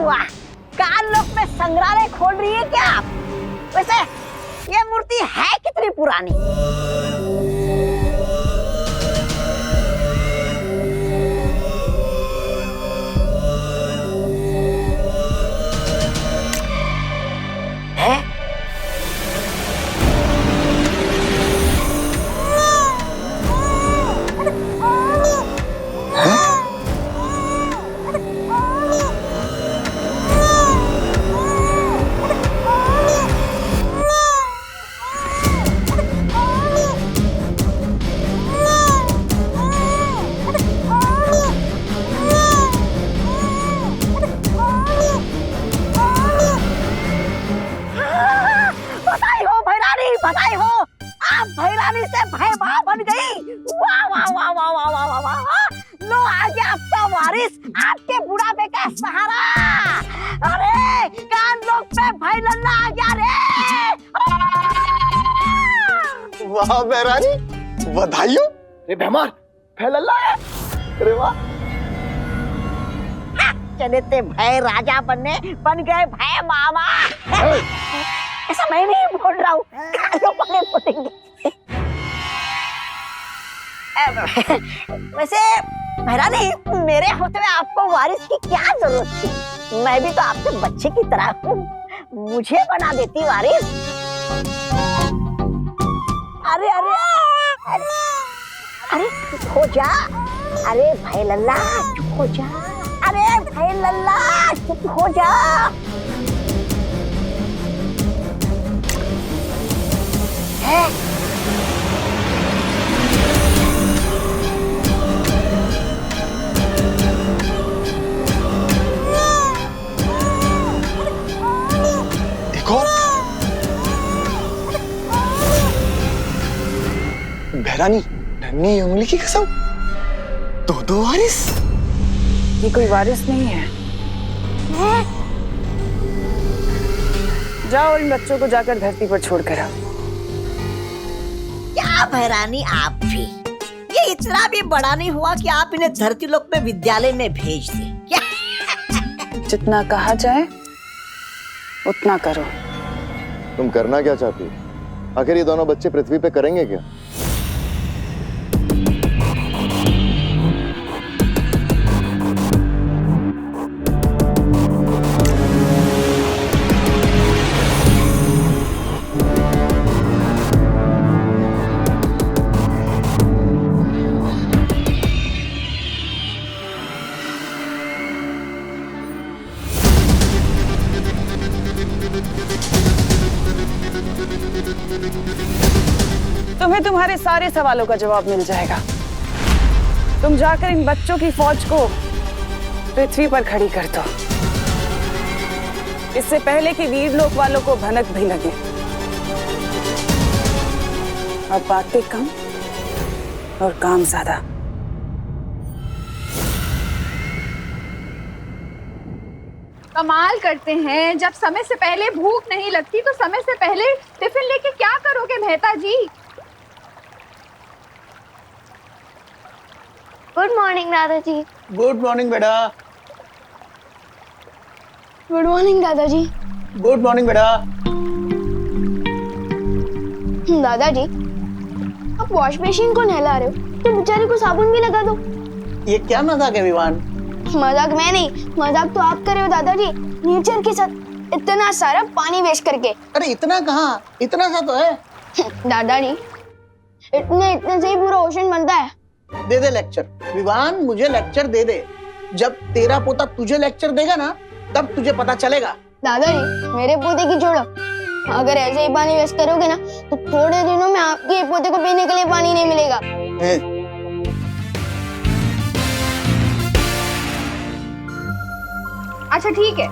वाह, कानलोक में संग्रहालय खोल रही है क्या आप? वैसे ये मूर्ति है कितनी पुरानी? है? बधाई हो, आप भैरानी से भैबा बन गई। वाह वाह वाह वाह वाह वाह वाह वाह। लो आ गया आपका वारिस, आपके बुढ़ापे का सहारा। अरे कानलोक पे भाई लल्ला आ गया रे। वाह भैरानी, बधाई हो। रे भैमार, भाई लल्ला है। अरे वाह। चले थे भय राजा बनने, बन गए भय मामा। ऐसा मैं नहीं बोल रहा हूँ, कानों वाले बोलेंगे। वैसे भैरानी, मेरे होते हुए आपको वारिस की क्या जरूरत थी? मैं भी तो आपके बच्चे की तरह हूँ, मुझे बना देती वारिस। अरे अरे अरे अरे चुप हो जा। अरे भाई लल्ला चुप हो जा। अरे भाई लल्ला चुप हो जा। है? एक और। भैरानी, नन्ही उंगली की कसम, दो वारिस। ये कोई वारिस नहीं है। जाओ इन बच्चों को जाकर धरती पर छोड़कर आओ। क्या भैरानी आप भी, ये इतना भी बड़ा नहीं हुआ कि आप इन्हें धरती लोक में विद्यालय में भेज दें क्या? जितना कहा जाए उतना करो। तुम करना क्या चाहती हो? आखिर ये दोनों बच्चे पृथ्वी पे करेंगे क्या? तुम्हें तुम्हारे सारे सवालों का जवाब मिल जाएगा। तुम जाकर इन बच्चों की फौज को पृथ्वी पर खड़ी कर दो, इससे पहले कि वीर लोक वालों को भनक भी लगे। अब बातें कम और काम ज्यादा। कमाल करते हैं, जब समय से पहले भूख नहीं लगती तो समय से पहले टिफिन लेके क्या करोगे मेहता जी? गुड मॉर्निंग दादाजी। गुड मॉर्निंग बेटा। गुड मॉर्निंग दादाजी। गुड मॉर्निंग बेटा। दादाजी, आप वॉश मशीन को नहला रहे हो तो बेचारे को साबुन भी लगा दो। ये क्या मजाक है विवान? मजाक मैं नहीं, मजाक तो आप कर रहे हो दादाजी, नेचर के साथ इतना सारा पानी वेस्ट करके। अरे इतना कहाँ, इतना सा तो है। दादाजी, इतने से ही पूरा ओशन बनता है। दे दे लेक्चर विवान, मुझे लेक्चर दे दे। जब तेरा पोता तुझे लेक्चर देगा ना, तब तुझे पता चलेगा। दादाजी, मेरे पोते की छोड़ो, अगर ऐसे ही पानी वेस्ट करोगे ना तो थोड़े दिनों में आपके पोते को पीने के लिए पानी नहीं मिलेगा। अच्छा ठीक है।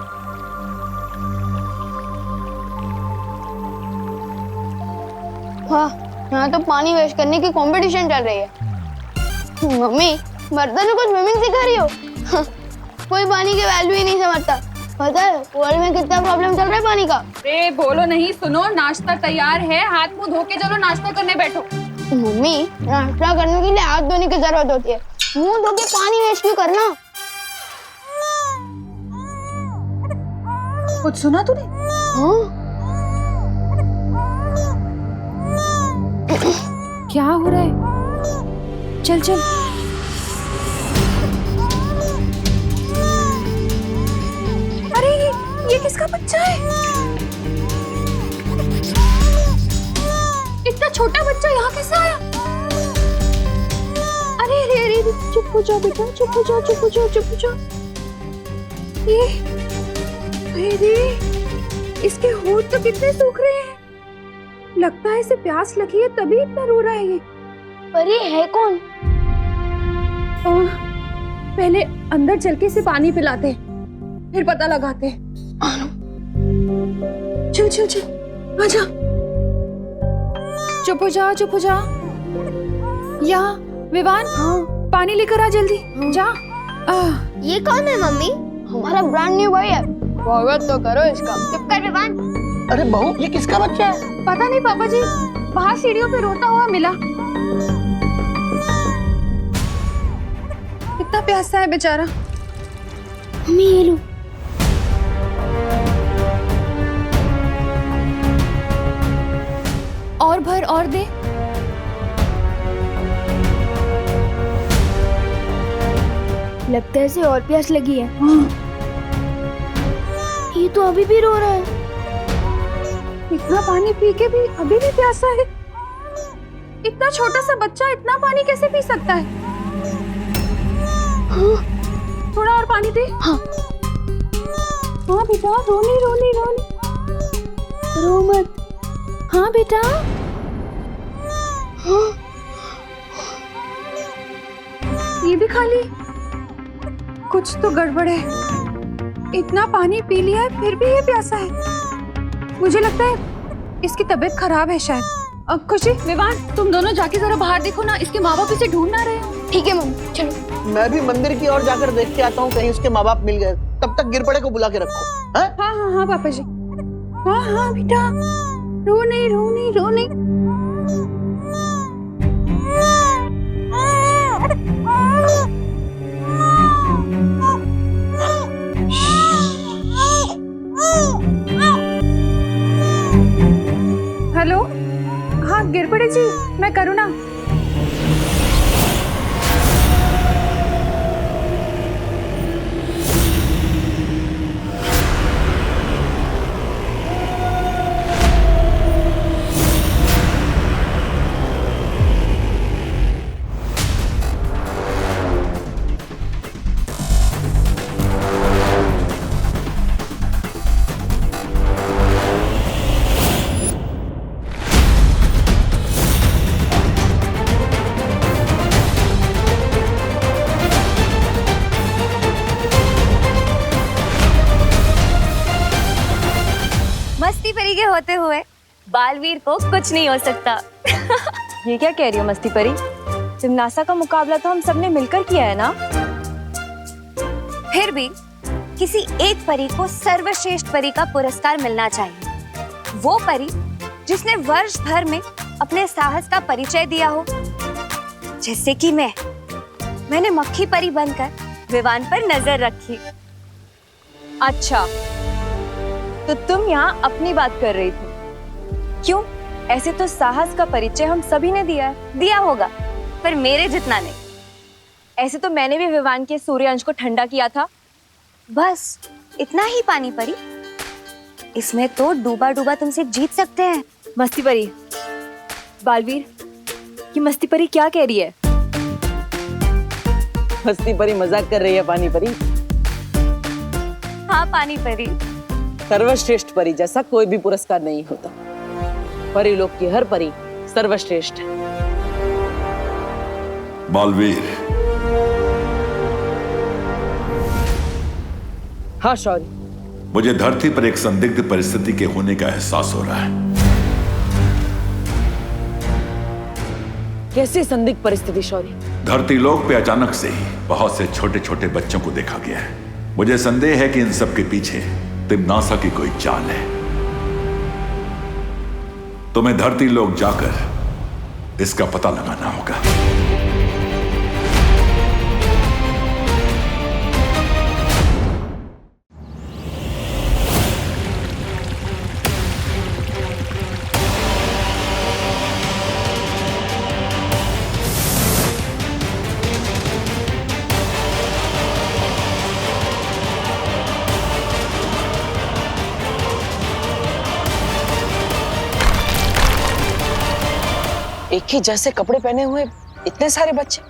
हाँ, यहाँ तो पानी वेस्ट करने की कंपटीशन चल रही है। मम्मी, बर्तनों को स्विमिंग सिखा रही हो? कोई पानी की वैल्यू ही नहीं समझता। पता है वर्ल्ड में कितना प्रॉब्लम चल रहा है पानी का? अरे बोलो नहीं, सुनो, नाश्ता तैयार है, हाथ मुंह धो के चलो नाश्ता करने बैठो। मम्मी, नाश्ता करने के लिए हाथ धोने की जरूरत होती है, मुंह धो के पानी वेस्ट क्यों करना? कुछ सुना तूने? हाँ क्या हो रहा है? चल चल। अरे ये किसका बच्चा है? इतना छोटा बच्चा यहाँ कैसे आया? अरे अरे अरे चुप हो जाओ बेटा, चुप हो जाओ, चुप हो जाओ, चुप हो जाओ। ये अरे इसके होंठ तो कितने सूख रहे हैं। लगता है इसे प्यास लगी है तभी इतना रो रहा है ये। पर ये है कौन? पहले अंदर चल के इसे पानी पिलाते फिर पता लगाते। चल चल चल आजा। चुप हो जा, चुप हो जा। यहाँ विवान, पानी लेकर आ जल्दी। जा। ये कौन है मम्मी? हमारा ब्रांड न्यू भाई है, स्वागत तो करो इसका। चुप कर विवान। अरे बहू, ये किसका बच्चा है? पता नहीं पापा जी, बाहर सीढ़ियों पे रोता हुआ मिला। कितना प्यासा है बेचारा। मम्मी ये लो। और भर और दे। लगता है इसे और प्यास लगी है। ये तो अभी भी रो रहा है। इतना पानी पी के भी अभी भी प्यासा है। इतना छोटा सा बच्चा इतना पानी कैसे पी सकता है? हाँ। थोड़ा और पानी दे। हाँ। हाँ बेटा, रोनी रोनी रोनी। रो मत। हाँ बेटा। हाँ। ये भी खा ली। कुछ तो गड़बड़ है। इतना पानी पी लिया है फिर भी ये प्यासा है। मुझे लगता है इसकी तबीयत खराब है शायद। अब खुशी, विवान, तुम दोनों जाके जरा बाहर देखो ना, इसके माँ बाप इसे ढूंढ ना रहे हो। ठीक है मम्मी, चलो। मैं भी मंदिर की ओर जाकर देख के आता हूँ, कहीं उसके माँ बाप मिल गए। तब तक गिरपड़े को बुला के रखो। हाँ हाँ हाँ हाँ पापा जी। हाँ हाँ बेटा, रो नहीं रो नहीं रो नहीं। हेलो, हाँ गिरपड़े जी, मैं करुणा। मस्ती परी के होते हुए बालवीर को कुछ नहीं हो सकता। ये क्या कह रही हो मस्ती परी? जिम्नास्टा का मुकाबला तो हम सबने मिलकर किया है ना। फिर भी किसी एक परी को सर्वश्रेष्ठ परी का पुरस्कार मिलना चाहिए। वो परी जिसने वर्ष भर में अपने साहस का परिचय दिया हो, जैसे कि मैंने मक्खी परी बनकर विवान पर नजर रखी। अच्छा, तो तुम यहाँ अपनी बात कर रही थी। क्यों? ऐसे तो साहस का परिचय हम सभी ने दिया है। दिया होगा, पर मेरे जितना नहीं। ऐसे तो मैंने भी विवान के सूर्यांश को ठंडा किया था। बस इतना ही पानी परी। इसमें तो डूबा डूबा तुमसे जीत सकते हैं। मस्ती परी, बालवीर, ये मस्ती परी क्या कह रही है? मस्ती परी मजाक कर रही है पानी परी। हाँ पानी परी, सर्वश्रेष्ठ परी जैसा कोई भी पुरस्कार नहीं होता। परी लोक की हर परी सर्वश्रेष्ठ है। बालवीर, हाँ शौर्य, मुझे धरती पर एक संदिग्ध परिस्थिति के होने का एहसास हो रहा है। कैसी संदिग्ध परिस्थिति शौर्य? धरती लोक पे अचानक से ही बहुत से छोटे छोटे बच्चों को देखा गया है। मुझे संदेह है कि इन सब के पीछे तिम्नासा की कोई चाल है। तुम्हें धरती लोक जाकर इसका पता लगाना होगा। एक ही जैसे कपड़े पहने हुए इतने सारे बच्चे।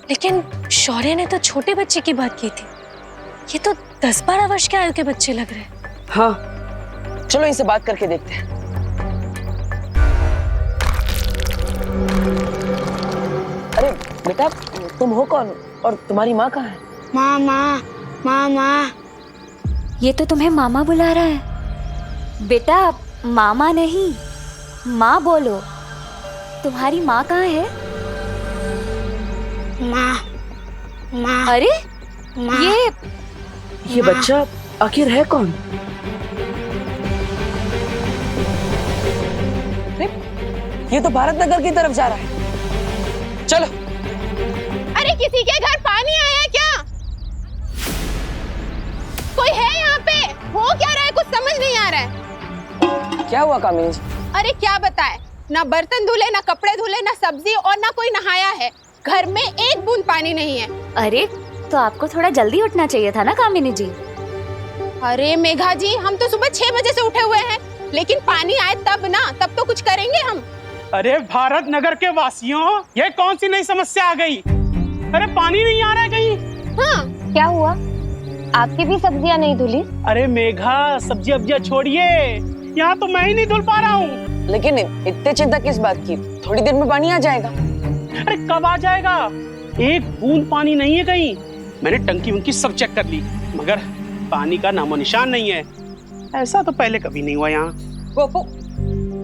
लेकिन शौर्य ने तो छोटे बच्चे की बात की थी, ये तो 10-12 वर्ष के आयु के बच्चे लग रहे हैं। हाँ, चलो इनसे बात करके देखते हैं। अरे बेटा, तुम हो कौन और तुम्हारी माँ कहाँ है? मामा, मामा। ये तो तुम्हें मामा बुला रहा है। बेटा मामा नहीं, माँ बोलो। तुम्हारी माँ कहाँ है? माँ, माँ। अरे माँ। ये बच्चा आखिर है कौन? अरे, ये तो भारत नगर की तरफ जा रहा है। चलो। अरे किसी के घर पानी आया क्या? कोई है यहाँ पे? हो क्या रहा है, कुछ समझ नहीं आ रहा है। क्या हुआ कामिनी जी? अरे क्या बताए, ना बर्तन धुले, ना कपड़े धुले, ना सब्जी और ना कोई नहाया है। घर में एक बूंद पानी नहीं है। अरे तो आपको थोड़ा जल्दी उठना चाहिए था ना कामिनी जी। अरे मेघा जी, हम तो सुबह 6 बजे से उठे हुए हैं, लेकिन पानी आए तब ना, तब तो कुछ करेंगे हम। अरे भारत नगर के वासियों, ये कौन सी नई समस्या आ गई? अरे पानी नहीं आ रहा है कहीं। हाँ, क्या हुआ? आपकी भी सब्जियां नहीं धुली? अरे मेघा, सब्जी अब्जियां छोड़िए, यहाँ तो मैं ही नहीं धुल पा रहा हूँ। लेकिन इतने चिंता किस बात की? थोड़ी देर में पानी आ जाएगा। अरे कब आ जाएगा? एक बूंद पानी नहीं है कहीं। मैंने टंकी वंकी सब चेक कर ली, मगर पानी का नामो निशान नहीं है। ऐसा तो पहले कभी नहीं हुआ यहाँ। गोपू,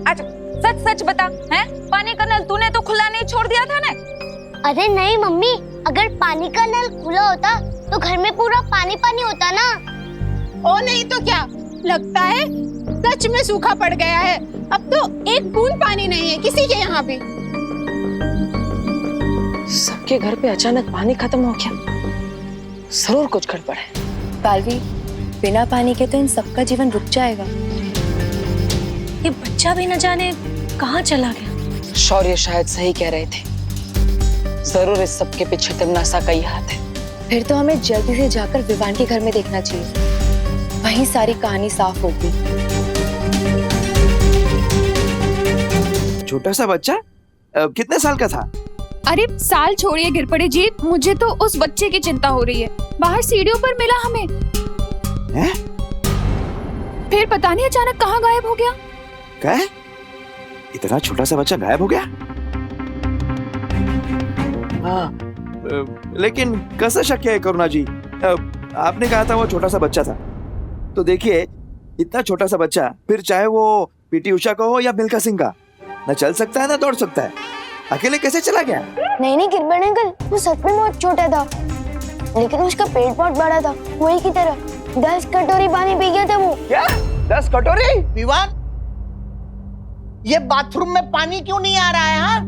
अच्छा सच सच बता, हैं? पानी का नल तूने तो खुला नहीं छोड़ दिया था ना? अरे नहीं मम्मी, अगर पानी का नल खुला होता तो घर में पूरा पानी पानी होता ना। ओ नहीं तो क्या, लगता है सच में सूखा पड़ गया है। अब तो एक बूंद पानी नहीं है किसी के यहाँ भी। सबके घर पे अचानक पानी खत्म हो गया, जरूर कुछ गड़बड़ है। पालवी, बिना पानी के तो इन सबका जीवन रुक जाएगा। ये बच्चा भी न जाने कहाँ चला गया। शौर्य शायद सही कह रहे थे, जरूर इस सब के पीछे तिमनासा का ही हाथ है। फिर तो हमें जल्दी से जाकर विवान के घर में देखना चाहिए, वहीं सारी कहानी साफ होगी। छोटा सा बच्चा कितने साल का था? अरे साल छोड़िए गिर पड़े जी, मुझे तो उस बच्चे की चिंता हो रही है। बाहर सीढ़ियों पर मिला हमें। हैं? फिर पता नहीं अचानक कहाँ गायब हो गया। क्या? इतना छोटा सा बच्चा गायब हो गया? हाँ, लेकिन कैसे शक्य है करुणा जी? आपने कहा था वो छोटा सा बच्चा था, तो देखिए इतना छोटा सा बच्चा, फिर चाहे वो पीटी उषा का हो या मिल्खा सिंह का, न चल सकता है ना दौड़ सकता है। अकेले कैसे चला गया? नहीं गिरबन अंकल, वो सच में बहुत छोटा था, लेकिन उसका पेट बहुत बड़ा था, वही की तरह 10 कटोरी पानी पी गया था वो। क्या? 10 कटोरी? विवान, ये बाथरूम में पानी क्यों नहीं आ रहा है? हाँ,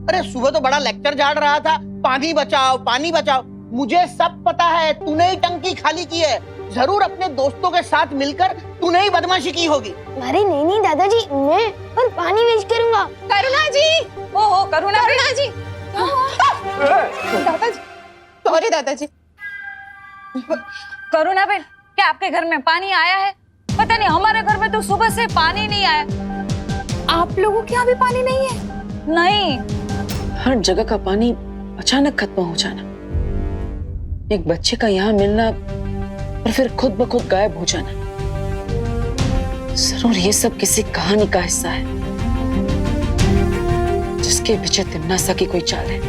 अरे सुबह तो बड़ा लेक्चर झाड़ रहा था, पानी बचाओ पानी बचाओ। मुझे सब पता है, तूने ही टंकी खाली की है। जरूर अपने दोस्तों के साथ मिलकर तूने ही बदमाशी की होगी। अरे नहीं दादाजी, मैं और पानी वेस्ट करूंगा। करुणा जी, ओहो करुणा जी, दादाजी, सॉरी दादाजी। करुणा बेन, क्या आपके घर में पानी आया है? पता नहीं, हमारे घर में तो सुबह से पानी नहीं आया। आप लोगों के यहाँ भी पानी नहीं है? नहीं। हर जगह का पानी अचानक खत्म हो जाना, एक बच्चे का यहाँ मिलना और फिर खुद ब खुद गायब हो जाना, जरूर ये सब किसी कहानी का हिस्सा है, जिसके पीछे तिमनासा की कोई चाल है।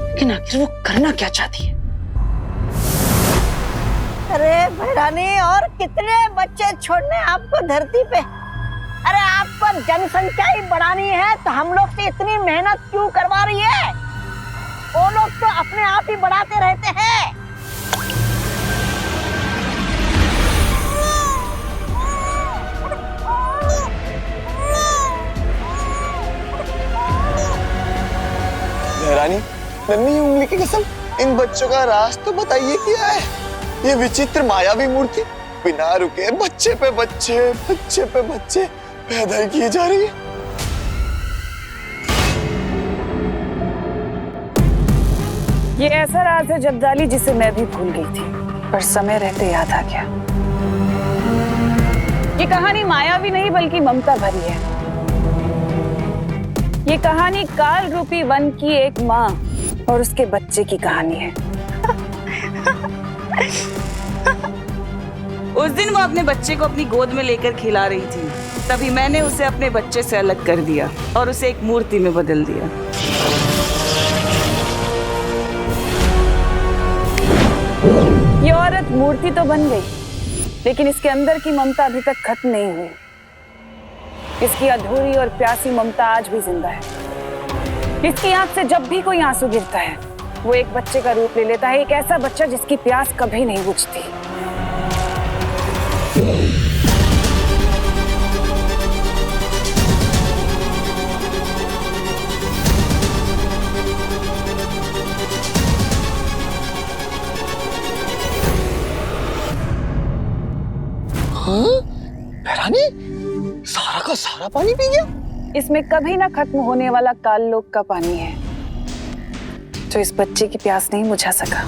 लेकिन आखिर वो करना क्या चाहती है? अरे भैरानी, और कितने बच्चे छोड़ने आपको धरती पे? अरे आपको जनसंख्या ही बढ़ानी है तो हम लोग से इतनी मेहनत क्यों करवा रही है? वो लोग तो अपने आप ही बढ़ाते रहते हैं। रानी, नन्ही उंगली की कसम, इन बच्चों का राज तो बताइए क्या है? ये विचित्र मायावी मूर्ति बिना रुके बच्चे पे बच्चे पैदा किए जा रही है। ये ऐसा राज है जब्दाली जिसे मैं भी भूल गई थी, पर समय रहते याद आ गया। ये कहानी मायावी नहीं बल्कि ममता भरी है। ये कहानी काल रूपी वन की एक माँ और उसके बच्चे की कहानी है। उस दिन वो अपने बच्चे को अपनी गोद में लेकर खिला रही थी, तभी मैंने उसे अपने बच्चे से अलग कर दिया और उसे एक मूर्ति में बदल दिया। ये औरत मूर्ति तो बन गई, लेकिन इसके अंदर की ममता अभी तक खत्म नहीं हुई। इसकी अधूरी और प्यासी ममता आज भी जिंदा है। इसकी आंख से जब भी कोई आंसू गिरता है, वो एक बच्चे का रूप ले लेता है, एक ऐसा बच्चा जिसकी प्यास कभी नहीं बुझती। भैरानी सारा का सारा पानी पी गया। इसमें कभी ना खत्म होने वाला काल लोक का पानी है, जो इस बच्चे की प्यास नहीं बुझा सका।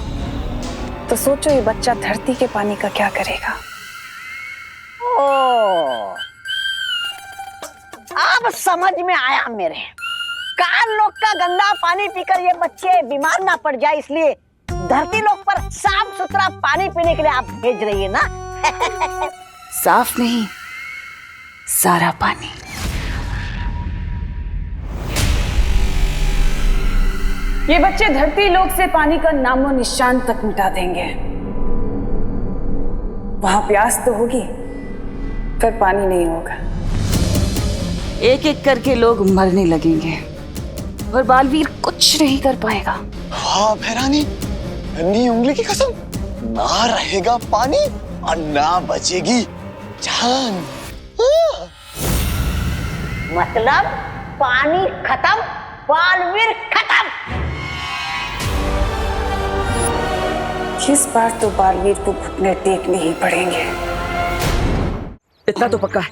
तो सोचो ये बच्चा धरती के पानी का क्या करेगा। ओ, अब समझ में आया मेरे। काल लोक का गंदा पानी पीकर ये बच्चे बीमार ना पड़ जाए, इसलिए धरती लोक पर साफ सुथरा पानी पीने के लिए आप भेज रही है ना। साफ नहीं, सारा पानी। ये बच्चे धरती लोक से पानी का नामो निशान तक मिटा देंगे। वहां प्यास तो होगी, पर पानी नहीं होगा। एक एक करके लोग मरने लगेंगे और बालवीर कुछ नहीं कर पाएगा। हाँ भैरानी, नन्ही उंगली की कसम, ना रहेगा पानी और ना बचेगी जान। मतलब पानी खत्म, बालवीर खत्म। इस बार तो बालवीर को घुटने टेकने ही पड़ेंगे। इतना तो पक्का है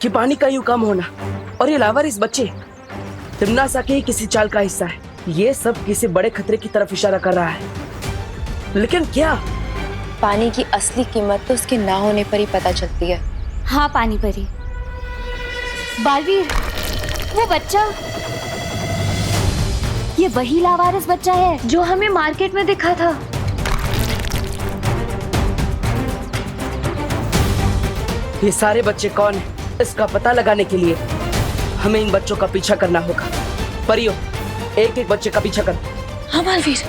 कि पानी का यूं कम होना और ये लावारिस बच्चे तिम्नासा के ही किसी चाल का हिस्सा है। ये सब किसी बड़े खतरे की तरफ इशारा कर रहा है, लेकिन क्या? पानी की असली कीमत तो उसके ना होने पर ही पता चलती है। हाँ पानी परी। बालवीर, वो बच्चा, ये वही लावारिस बच्चा है जो हमें मार्केट में दिखा था। ये सारे बच्चे कौन हैं? इसका पता लगाने के लिए हमें इन बच्चों का पीछा करना होगा। परियो, एक एक बच्चे का पीछा कर। हाँ बालवीर।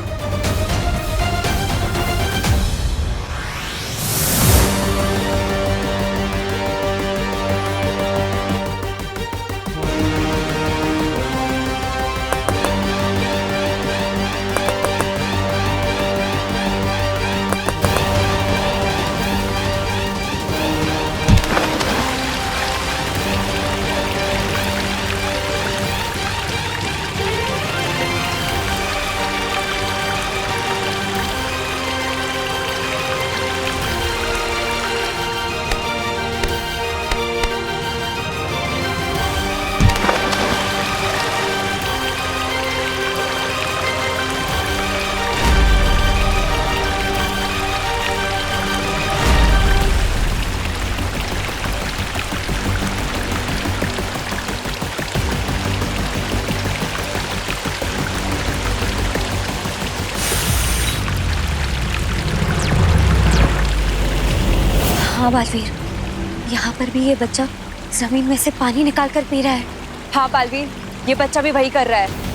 हाँ बालवीर, यहाँ पर भी ये बच्चा जमीन में से पानी निकाल कर पी रहा है। हाँ बालवीर, ये बच्चा भी वही कर रहा है।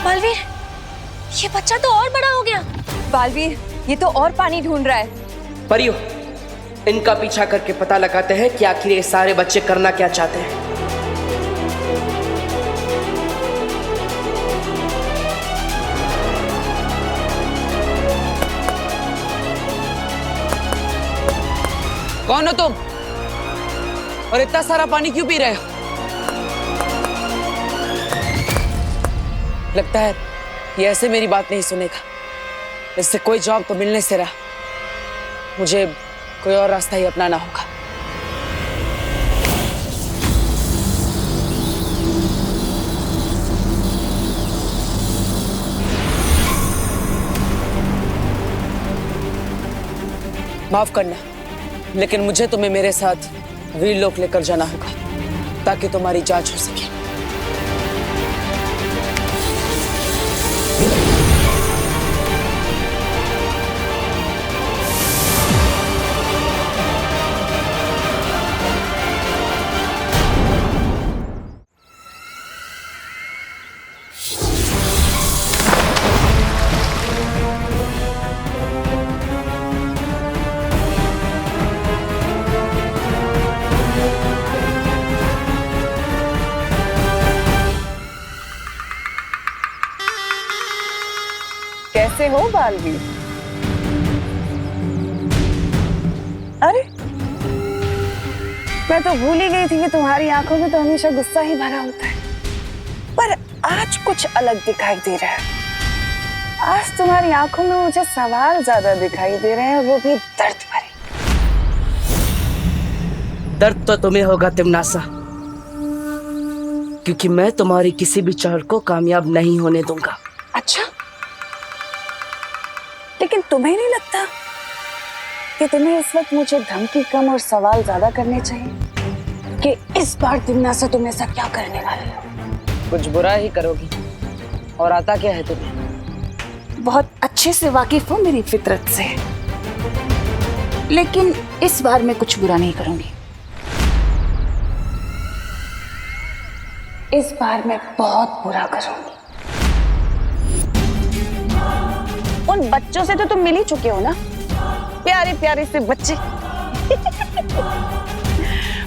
बालवीर, ये बच्चा तो और बड़ा हो गया। बालवीर, ये तो और पानी ढूंढ रहा है। परियो, इनका पीछा करके पता लगाते हैं कि आखिर ये सारे बच्चे करना क्या चाहते हैं। कौन हो तुम? और इतना सारा पानी क्यों पी रहे हो? लगता है ये ऐसे मेरी बात नहीं सुनेगा। इससे कोई जवाब तो मिलने से रहा। मुझे कोई और रास्ता ही अपनाना होगा। माफ करना, लेकिन मुझे तुम्हें मेरे साथ वीरलोक लेकर जाना होगा ताकि तुम्हारी जांच हो सके। कैसे हो बालवीर? अरे मैं तो भूल ही गई थी कि तुम्हारी आंखों में तो हमेशा गुस्सा ही भरा होता है, पर आज कुछ अलग दिखाई दे रहा है। आज तुम्हारी आंखों में मुझे सवाल ज्यादा दिखाई दे रहे हैं, वो भी दर्द भरे। दर्द तो तुम्हें होगा तिमनासा, क्योंकि मैं तुम्हारी किसी भी चाल को कामयाब नहीं होने दूंगा। अच्छा, लेकिन तुम्हें नहीं लगता कि तुम्हें इस वक्त मुझे धमकी कम और सवाल ज्यादा करने चाहिए कि इस बार तिमनासा तुम ऐसा क्या करने वाले हो? कुछ बुरा ही करोगी, और आता क्या है तुम्हें? बहुत अच्छे से वाकिफ हो मेरी फितरत से, लेकिन इस बार मैं कुछ बुरा नहीं करूंगी। इस बार मैं बहुत बुरा करूंगी। उन बच्चों से तो तुम मिल ही चुके हो ना, प्यारे प्यारे से बच्चे।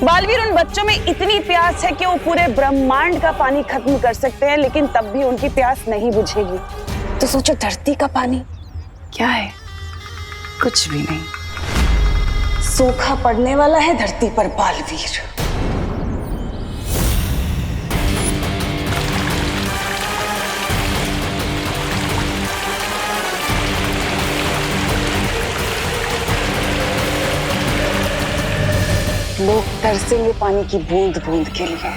बालवीर, उन बच्चों में इतनी प्यास है कि वो पूरे ब्रह्मांड का पानी खत्म कर सकते हैं, लेकिन तब भी उनकी प्यास नहीं बुझेगी। तो सोचो, धरती का पानी क्या है? कुछ भी नहीं। सूखा पड़ने वाला है धरती पर बालवीर। लोग तरसेंगे पानी की बूंद बूंद के लिए।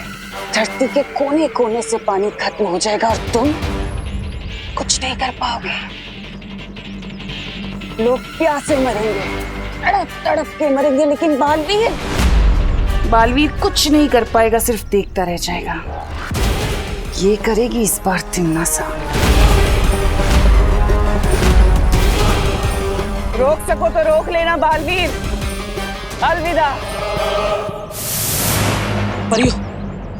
धरती के कोने कोने से पानी खत्म हो जाएगा और तुम कुछ नहीं कर पाओगे। लोग प्यासे मरेंगे, तड़प तड़प के मरेंगे, लेकिन बालवीर कुछ नहीं कर पाएगा, सिर्फ देखता रह जाएगा। ये करेगी इस बार तिमनासा। रोक सको तो रोक लेना बालवीर। अलविदा। परियो,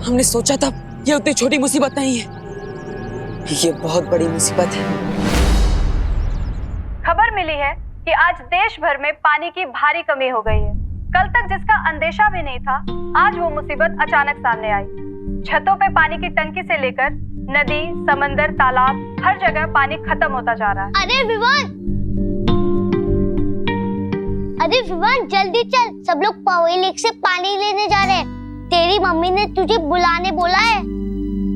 हमने सोचा था ये उतनी छोटी मुसीबत नहीं है, ये बहुत बड़ी मुसीबत है। खबर मिली है कि आज देश भर में पानी की भारी कमी हो गई है। कल तक जिसका अंदेशा भी नहीं था, आज वो मुसीबत अचानक सामने आई। छतों पे पानी की टंकी से लेकर नदी, समंदर, तालाब, हर जगह पानी खत्म होता जा रहा है। अरे विवान जल्दी चल, सब लोग पवई लेक से पानी लेने जा रहे हैं। तेरी मम्मी ने तुझे बुलाने बोला है।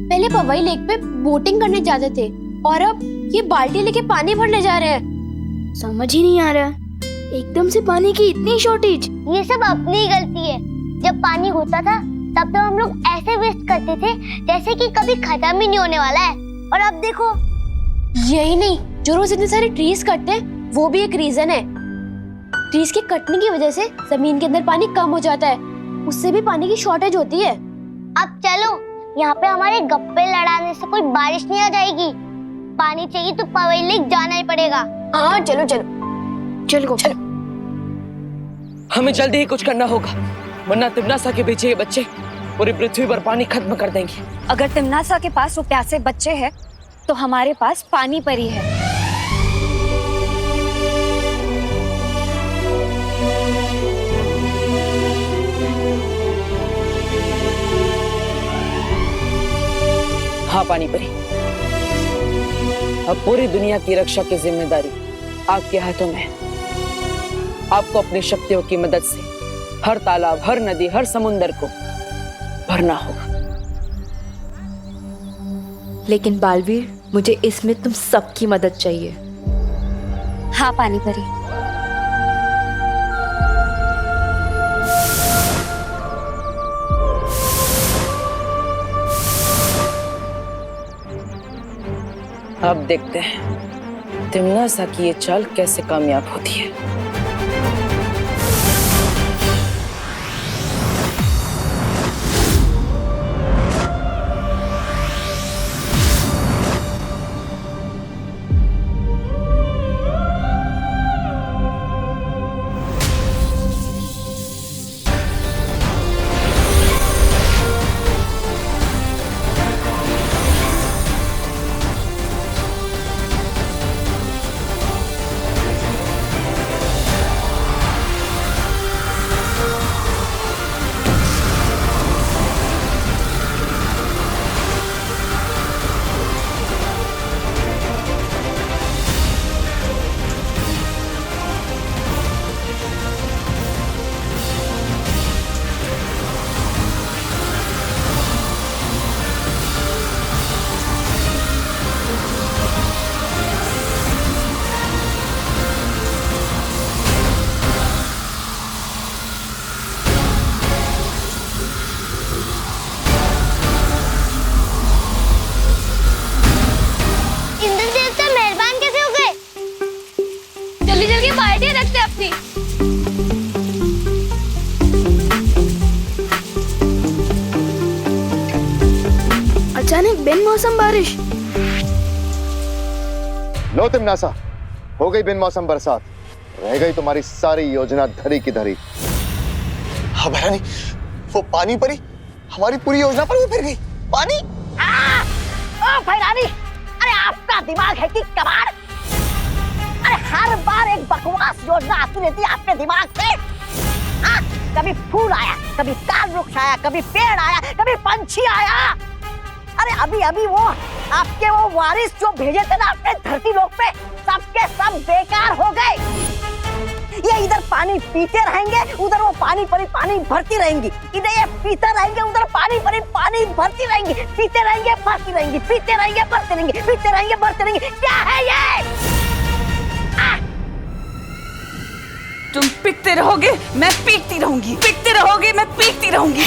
पहले पवई लेक पे बोटिंग करने जाते थे और अब ये बाल्टी लेके पानी भरने जा रहे हैं। समझ ही नहीं आ रहा, एकदम से पानी की इतनी शॉर्टेज। ये सब अपनी ही गलती है। जब पानी होता था तब तो हम लोग ऐसे वेस्ट करते थे जैसे कि कभी खत्म ही नहीं होने वाला है, और अब देखो। यही नहीं, जो रोज इतने सारे ट्रीज कटते हैं वो भी एक रीजन है। ट्रीज के कटने की वजह से जमीन के अंदर पानी कम हो जाता है, उससे भी पानी की शॉर्टेज होती है। अब चलो, यहाँ पे हमारे गप्पे लड़ाने से कोई बारिश नहीं आ जाएगी। पानी चाहिए तो पवई लेक जाना ही पड़ेगा। हाँ चलो चलो चलो चलो। हमें जल्दी ही कुछ करना होगा, वरना तिमनासा के पीछे ये बच्चे पूरी पृथ्वी पर पानी खत्म कर देंगे। अगर तिमनासा के पास वो प्यासे बच्चे हैं, तो हमारे पास पानी परी है। हाँ पानी परी, अब पूरी दुनिया की रक्षा की जिम्मेदारी आपके हाथों में है। आपको अपनी शक्तियों की मदद से हर तालाब, हर नदी, हर समुंदर को भरना होगा। लेकिन बालवीर, मुझे इसमें तुम सबकी मदद चाहिए। हाँ पानी परी। अब देखते हैं तिमनासा की ये चाल कैसे कामयाब होती है। बिन मौसम बारिश। लो तिमनासा, हो गई बिन मौसम बरसात, रह गई तुम्हारी सारी योजना धरी की धरी। हाँ भैरानी, वो पानी परी हमारी पूरी योजना पर भी फिर गई। पानी ओ भैरानी, अरे आपका दिमाग है कि कबाड़? अरे हर बार एक बकवास योजना आती रहती है आपके दिमाग से। कभी फूल आया, कभी ताल वृक्ष आया, कभी पेड़ आया, कभी पंछी आया। अरे अभी अभी वो आपके वो वारिस जो भेजे थे ना अपने धरती लोक पे, सबके सब बेकार हो गए। ये इधर पानी पीते रहेंगे, उधर वो पानी परी पानी भरती रहेंगी। इधर ये पीते रहेंगे, उधर पानी परी पानी भरती रहेंगी। पीते रहेंगे, भरती रहेंगी, पीते रहेंगे, भरती रहेंगी, पीते रहेंगे, भरती रहेंगी। क्या है ये? तुम पीटते रहोगे, मैं पीटती रहूंगी। पीटते रहोगे, मैं पीटती रहूंगी।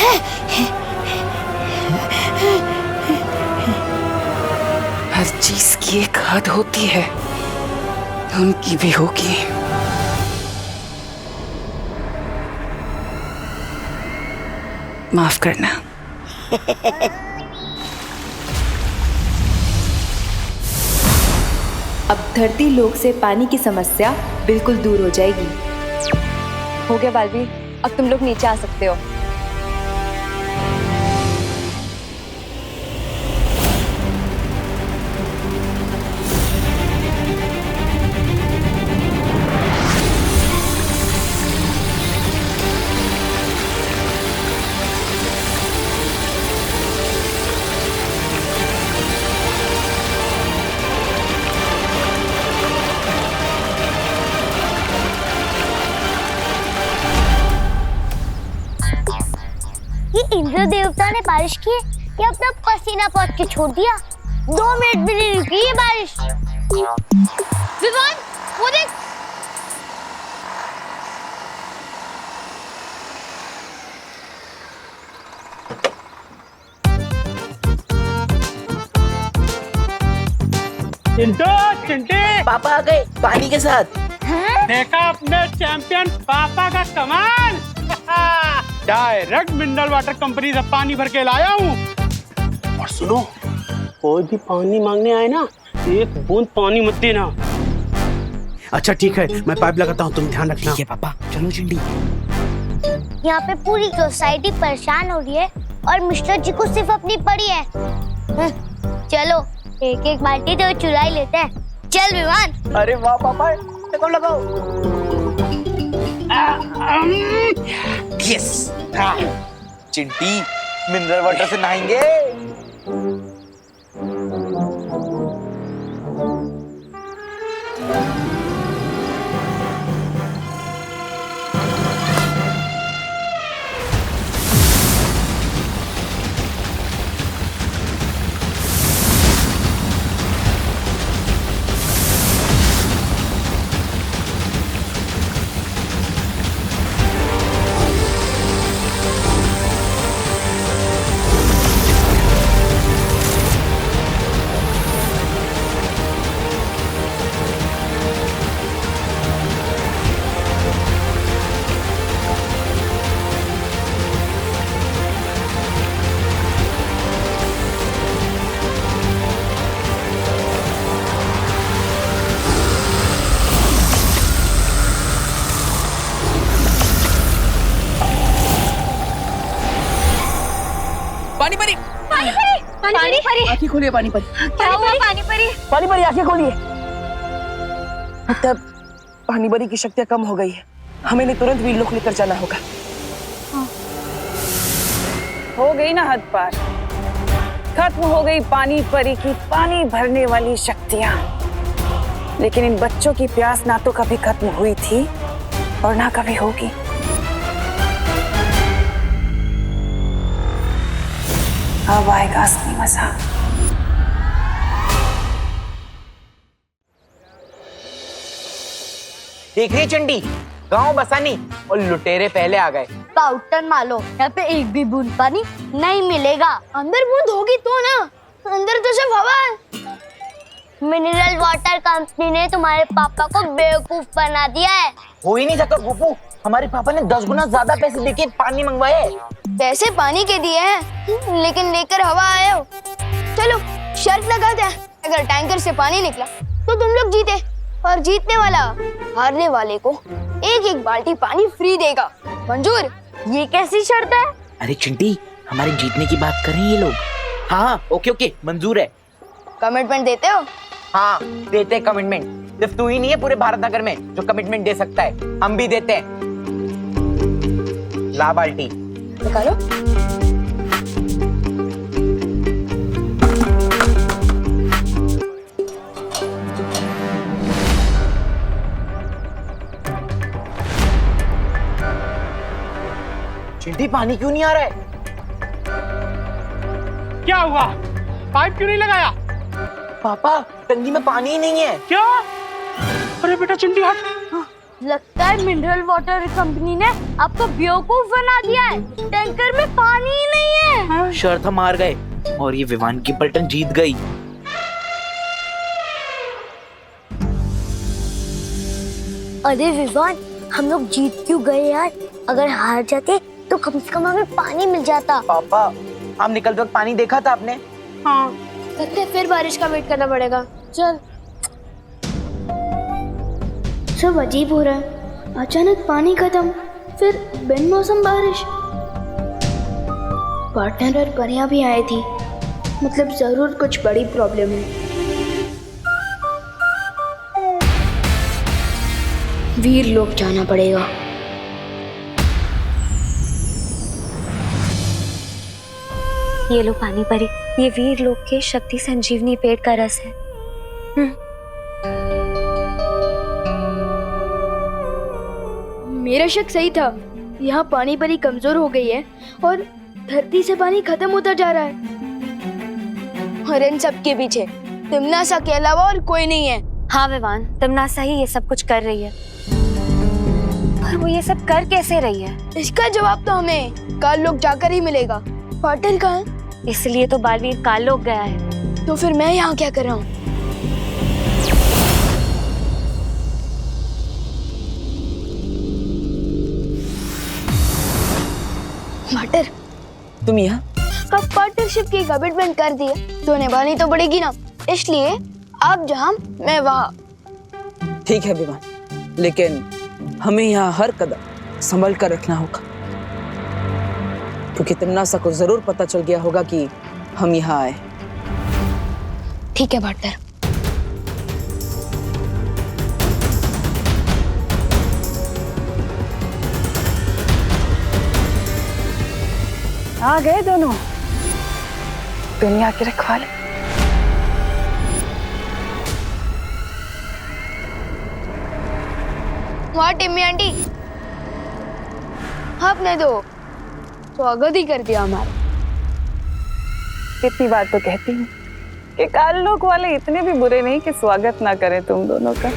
हर चीज की एक हद होती है, उनकी भी होगी। माफ करना। अब धरती लोक से पानी की समस्या बिल्कुल दूर हो जाएगी। हो गया बालवीर, अब तुम लोग नीचे आ सकते हो। इंद्र देवता ने बारिश की या अपना पसीना पहुंच के छोड़ दिया। 2 मिनट भी नहीं रुकी ये बारिश। विवान, वो देख। चिंटे पापा आ गए पानी के साथ। देखा अपने चैंपियन पापा का कमाल। डायरेक्ट मिनरल वाटर कंपनी से पानी भर के लाया हूँ। और सुनो, कोई भी पानी मांगने आए ना, एक बूंद पानी मत देना। अच्छा ठीक है, मैं पाइप लगाता हूँ, तुम ध्यान रखना। ठीक है पापा, चलो चिंटी। यहाँ पे पूरी सोसाइटी परेशान हो रही है और मिस्टर जी को सिर्फ अपनी पड़ी है। चलो एक एक बाल्टी तो चुरा ही लेते हैं। चल विवान। अरे वाह पापा, लगाओ लगाओ। यस, चिंटी मिनरल वाटर से नहाएंगे। पानी परी, पानी परी, पानी परी। आंखें खोलिए पानी परी। क्या हुआ पानी परी? पानी परी आंखें खोलिए। मतलब पानी परी की शक्तियां कम हो गई है, हमें तुरंत वीरलोक लेकर जाना होगा। हो गई ना हद पार, खत्म हो गई पानी परी की पानी भरने वाली शक्तियां। लेकिन इन बच्चों की प्यास ना तो कभी खत्म हुई थी और ना कभी होगी। अब आएगा असली मजा। देख रही चंडी, गांव बसानी और लुटेरे पहले आ गए। पाउडर मारो, यहाँ पे एक भी बूंद पानी नहीं मिलेगा। अंदर बूंद होगी तो ना, अंदर तो सिर्फ हवा है। मिनरल वाटर कंपनी ने तुम्हारे पापा को बेवकूफ बना दिया है। हो ही नहीं सकता गोपू, हमारे पापा ने 10 गुना ज्यादा पैसे देके पानी मंगवाए। पैसे पानी के दिए हैं, लेकिन लेकर हवा आए हो। चलो शर्त लगाते हैं, अगर टैंकर से पानी निकला तो तुम लोग जीते, और जीतने वाला हारने वाले को एक एक बाल्टी पानी फ्री देगा। मंजूर? ये कैसी शर्त है? अरे चिंटी, हमारे जीतने की बात कर रहे हैं ये लोग। हाँ ओके ओके, मंजूर है। कमिटमेंट देते हो? हाँ देते हैं कमिटमेंट। सिर्फ तू ही नहीं है पूरे भारत नगर में जो कमिटमेंट दे सकता है, हम भी देते हैं। ला बाल्टी निकालो। चिंटी पानी क्यों नहीं आ रहा है? क्या हुआ? पाइप क्यों नहीं लगाया? पापा टंकी में पानी ही नहीं है। क्या? अरे बेटा चिंटी हट। लगता है मिनरल वाटर कंपनी ने आपको बेवकूफ बना दिया है, टैंकर में पानी ही नहीं है। शर्त हम हार गए और ये विवान की पलटन जीत गई। अरे विवान, हम लोग जीत क्यों गए यार? अगर हार जाते तो कम से कम हमें पानी मिल जाता। पापा हम निकलते वक्त पानी देखा था आपने? हाँ। लगता है फिर बारिश का वेट करना पड़ेगा। चल। सब अजीब हो रहा है, अचानक पानी खत्म, फिर बिन मौसम बारिश। पार्टनर और परियां भी आई थी, मतलब जरूर कुछ बड़ी प्रॉब्लम है। वीर लोग जाना पड़ेगा। ये लो पानी परी, ये वीर लोक के शक्ति संजीवनी पेड़ का रस है। मेरा शक सही था, यहाँ पानी परी कमजोर हो गई है और धरती से पानी खत्म होता जा रहा है। और इन सब के पीछे तिमनासा के अलावा और कोई नहीं है। हाँ विवान, तिमनासा ही ये सब कुछ कर रही है। पर वो ये सब कर कैसे रही है? इसका जवाब तो हमें काल लोग जाकर ही मिलेगा। पाटिल कहाँ है? इसलिए तो बालवीर काल लोग गया है। तो फिर मैं यहाँ क्या कर रहा हूँ? पाटिल, तुम यहाँ? कब पार्टनरशिप की कमिटमेंट कर दी है तो निभानी तो पड़ेगी ना, इसलिए आप जहाँ मैं वहाँ। ठीक है विवान, लेकिन हमें यहाँ हर कदम संभल कर रखना होगा, क्योंकि तिमनासा को जरूर पता चल गया होगा कि हम यहाँ आए। ठीक है पार्टनर। आ गए दोनों दुनिया के रखवाले। वहाँ टिम्मी आंटी, आपने तो स्वागत ही कर दिया हमारा। इतनी बात तो कहती हूँ कि काल लोग वाले इतने भी बुरे नहीं कि स्वागत ना करें तुम दोनों का।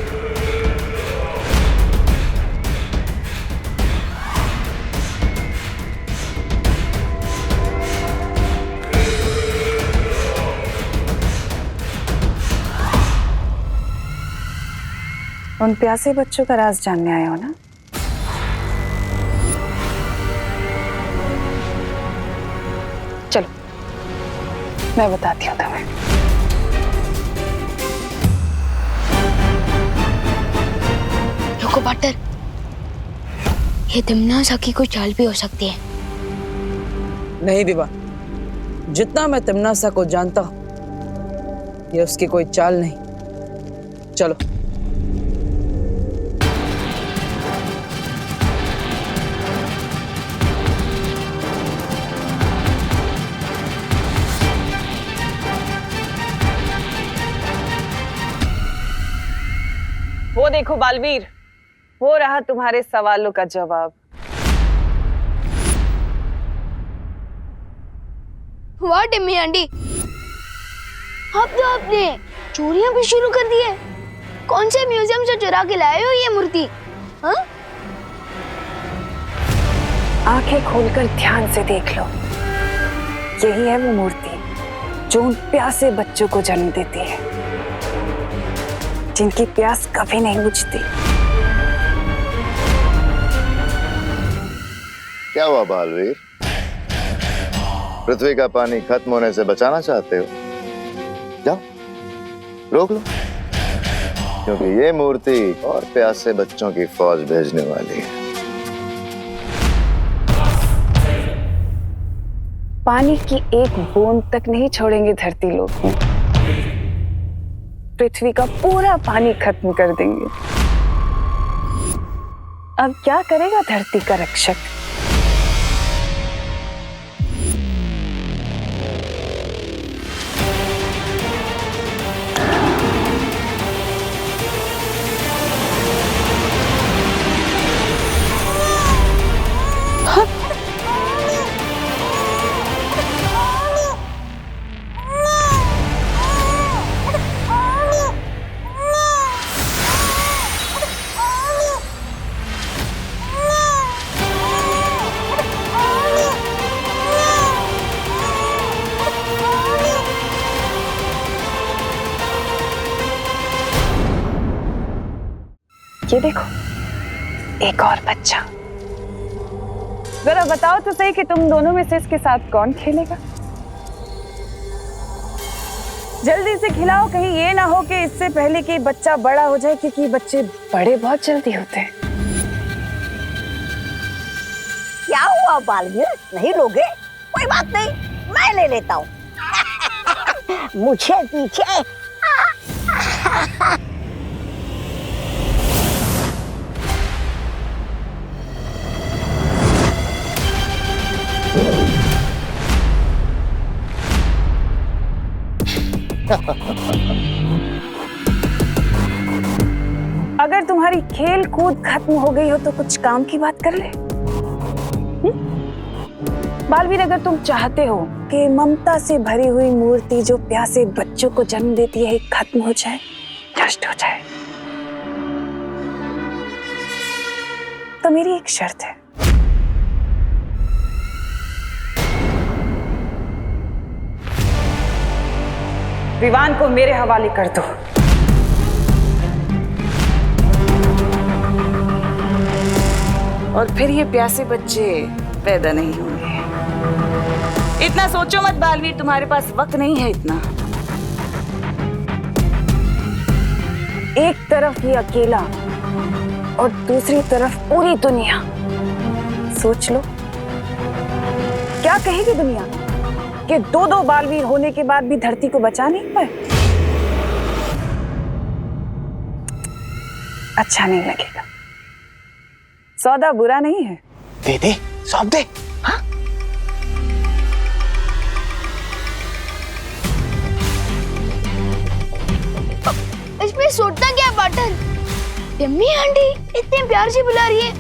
उन प्यासे बच्चों का राज जानने आए हो ना? चलो मैं बताती हूँ तुम्हें। रुको पार्टनर, ये तिमनासा की कोई चाल भी हो सकती है। नहीं विवान, जितना मैं तिमनासा को जानता हूँ ये उसकी कोई चाल नहीं। चलो। वो देखो बालवीर, वो रहा तुम्हारे सवालों का जवाब। वाह टिम्मी आंटी, अब तो आपने चोरियां भी शुरू कर दी है। कौन से म्यूजियम से चुरा के लाए हो ये मूर्ति? हाँ? आंखें खोलकर ध्यान से देख लो, यही है वो मूर्ति जो उन प्यासे बच्चों को जन्म देती है, जिनकी प्यास कभी नहीं बुझती। क्या हुआ बालवीर? पृथ्वी का पानी खत्म होने से बचाना चाहते हो? जाओ रोक लो, क्योंकि ये मूर्ति और प्यासे बच्चों की फौज भेजने वाली है। पानी की एक बूंद तक नहीं छोड़ेंगे धरती लोग, पृथ्वी का पूरा पानी खत्म कर देंगे। अब क्या करेगा धरती का रक्षक? ये देखो, एक और बच्चा। जरा बताओ तो सही कि तुम दोनों में से इसके साथ कौन खेलेगा? जल्दी से खिलाओ, कहीं ये ना हो कि इससे पहले कि बच्चा बड़ा हो जाए, क्योंकि बच्चे बड़े बहुत जल्दी होते हैं। क्या हुआ बालवीर, नहीं लोगे? कोई बात नहीं, मैं ले लेता हूँ। मुझे पीछे। अगर तुम्हारी खेल कूद खत्म हो गई हो तो कुछ काम की बात कर ले। बालवीर, अगर तुम चाहते हो कि ममता से भरी हुई मूर्ति जो प्यासे बच्चों को जन्म देती है खत्म हो जाए, नष्ट हो जाए, तो मेरी एक शर्त है। विवान को मेरे हवाले कर दो। और फिर ये प्यासे बच्चे पैदा नहीं होंगे। इतना सोचो मत बालवीर, तुम्हारे पास वक्त नहीं है इतना। एक तरफ ये अकेला और दूसरी तरफ पूरी दुनिया। सोच लो, क्या कहेगी दुनिया कि दो बालवीर होने के बाद भी धरती को बचा नहीं पाए? अच्छा नहीं लगेगा। सौदा बुरा नहीं है। दे दे, सौंप दे। हाँ? इसमें सोचता क्या बटन? यम्मी आंटी इतने प्यार से बुला रही है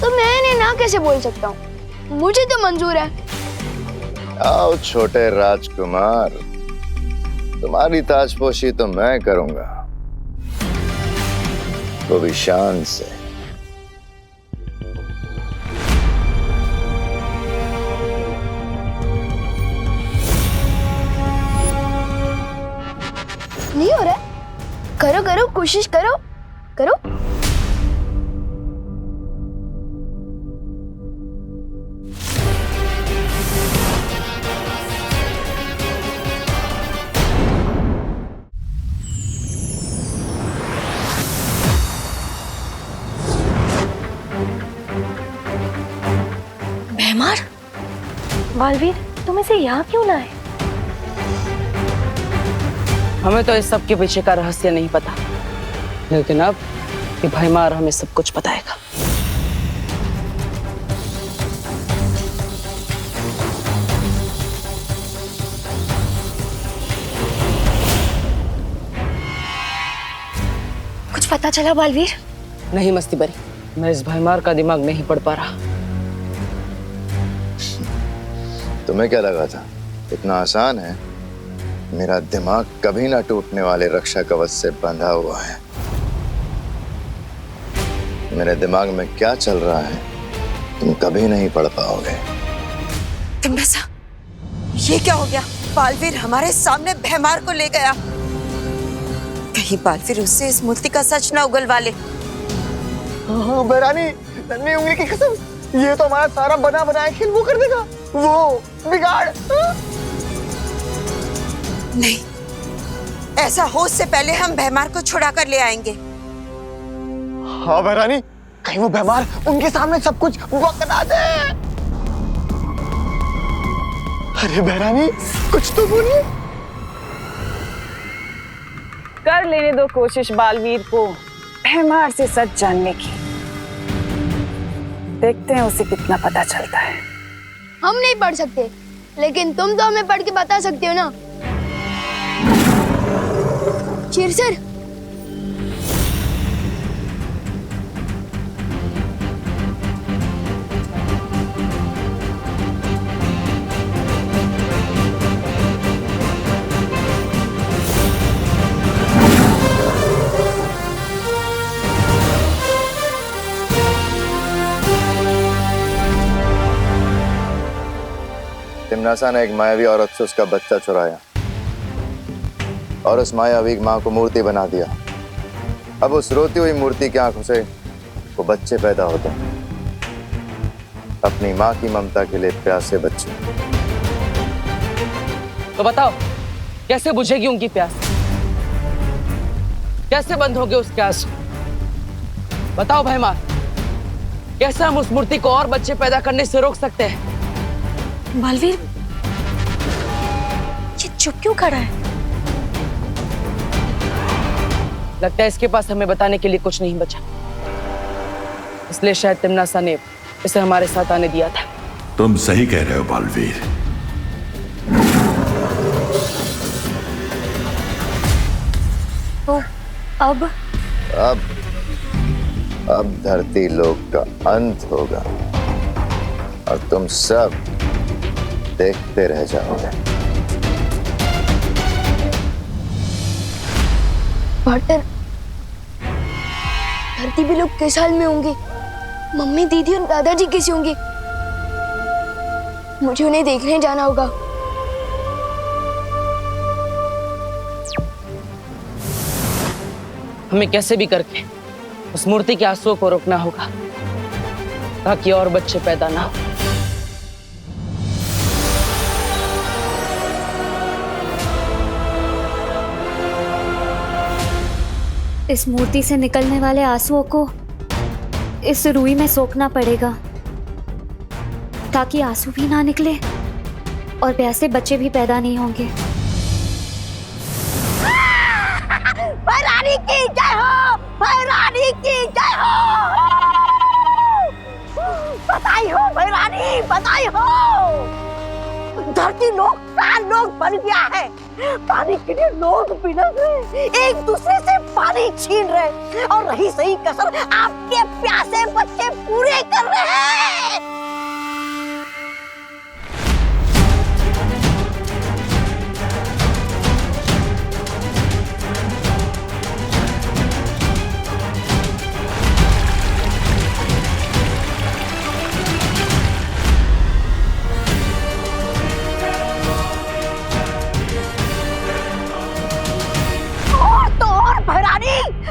तो मैं इन्हें ना कैसे बोल सकता हूँ? मुझे तो मंजूर है। आओ छोटे राजकुमार, तुम्हारी ताजपोशी तो मैं करूंगा, वो भी शान से। नहीं हो रहा? करो करो, कोशिश करो करो। भैमार, बालवीर, तुम इसे यहाँ क्यों लाए? हमें तो इस सब के पीछे का रहस्य नहीं पता, लेकिन अब ये भैमार हमें सब कुछ बताएगा। कुछ पता चला बालवीर? नहीं मस्ती बरी, मैं इस भैमार का दिमाग नहीं पढ़ पा रहा। तुम्हें क्या लगा था इतना आसान है? मेरा दिमाग कभी ना टूटने वाले रक्षा कवच से बंधा हुआ है। मेरे दिमाग में क्या चल रहा है तुम कभी नहीं पढ़ पाओगे। तिम्बसा, ये क्या हो गया? बालवीर हमारे सामने भैमार को ले गया। कहीं बालवीर उससे इस मूर्ति का सच ना उगलवा ले। बहरानी, नन्ही उंगली की कसम, ये तो हमारा सारा बना बनाया खेल वो कर देगा, वो बिगाड़। नहीं, ऐसा हो उससे पहले हम भैमार को छुड़ा कर ले आएंगे। हाँ बहरानी, कहीं वो भैमार उनके सामने सब कुछ बता दे। अरे बहरानी कुछ तो बोलिए। कर लेने दो कोशिश बालवीर को भैमार से सच जानने की। देखते हैं उसे कितना पता चलता है। हम नहीं पढ़ सकते, लेकिन तुम तो हमें पढ़ के बता सकते हो ना। शेर सर, तिमनासा ने एक मायावी औरत से उसका बच्चा चुराया और उस मायावी मां को मूर्ति बना दिया। अब उस रोती हुई मूर्ति की आंखों से वो बच्चे पैदा होते हैं, अपनी मां की ममता के लिए प्यासे बच्चे। तो बताओ कैसे बुझेगी उनकी प्यास? कैसे बंद होंगे उसके आंसू? बताओ भैमार, कैसे हम उस मूर्ति को और बच्चे पैदा करने से रोक सकते हैं? बालवीर, ये चुप क्यों खड़ा है? लगता है इसके पास हमें बताने के लिए कुछ नहीं बचा, इसलिए शायद तिमनासा ने इसे हमारे साथ आने दिया था। तुम सही कह रहे हो बालवीर। तो अब धरती लोक का अंत होगा और तुम सब देखते रह जाओगे। पार्टनर, धरती पे लोग किस हाल में होंगे? मम्मी, दीदी और दादाजी कैसे होंगे? मुझे उन्हें देखने जाना होगा। हमें कैसे भी करके उस मूर्ति के आंसुओं को रोकना होगा ताकि और बच्चे पैदा ना हो। इस मूर्ति से निकलने वाले आंसुओं को इस रुई में सोखना पड़ेगा ताकि आंसू भी ना निकले और प्यासे बच्चे भी पैदा नहीं होंगे। भैरानी की जय हो, भैरानी की जय हो। बधाई हो भैरानी, बधाई हो। धरती लोग का लोग बन गया है। पानी के लिए लोग बिलख रहे, एक दूसरे से पानी छीन रहे और रही सही कसर आपके प्यासे बच्चे पूरे कर रहे हैं।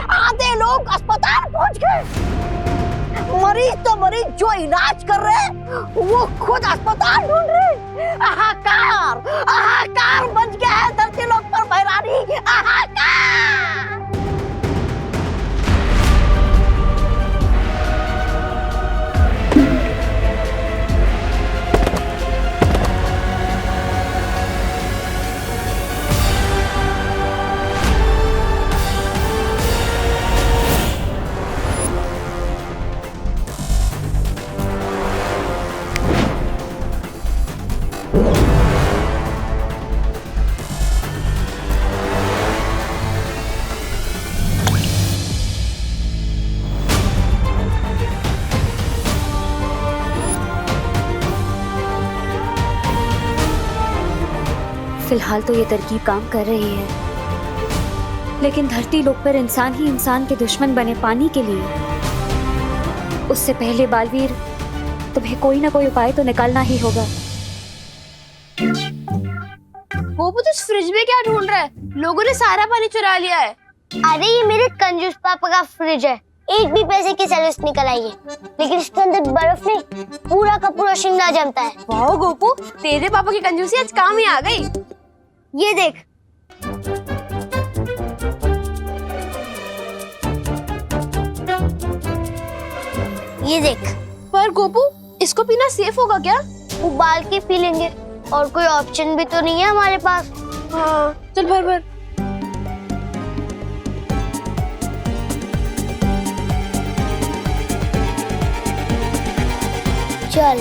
आधे लोग अस्पताल पहुंच गए। मरीज तो मरीज जो इलाज कर रहे हैं वो खुद अस्पताल ढूंढ रहे। हाहाकार, हाहाकार बच गया है धरती लोग पर भैरानी, हाहाकार। फिलहाल तो ये तरकीब काम कर रही है, लेकिन धरती लोक पर इंसान ही इंसान के दुश्मन बने पानी के लिए, उससे पहले बालवीर तुम्हें कोई ना कोई उपाय तो निकालना ही होगा। वो तो इस फ्रिज में क्या ढूंढ रहा है? लोगों ने सारा पानी चुरा लिया है। अरे ये मेरे कंजूस पापा का फ्रिज है, एक भी पैसे की सर्विस निकल आई है, लेकिन इसके अंदर बर्फ नहीं, पूरा का पूरा शिमला जमता है। वाह गोपू, तेरे पापा की कंजूसी आज काम ही आ गई। ये देख, ये देख। पर गोपू, इसको पीना सेफ होगा क्या? उबाल के पी लेंगे, और कोई ऑप्शन भी तो नहीं है हमारे पास। हाँ, चल भर भर। चल।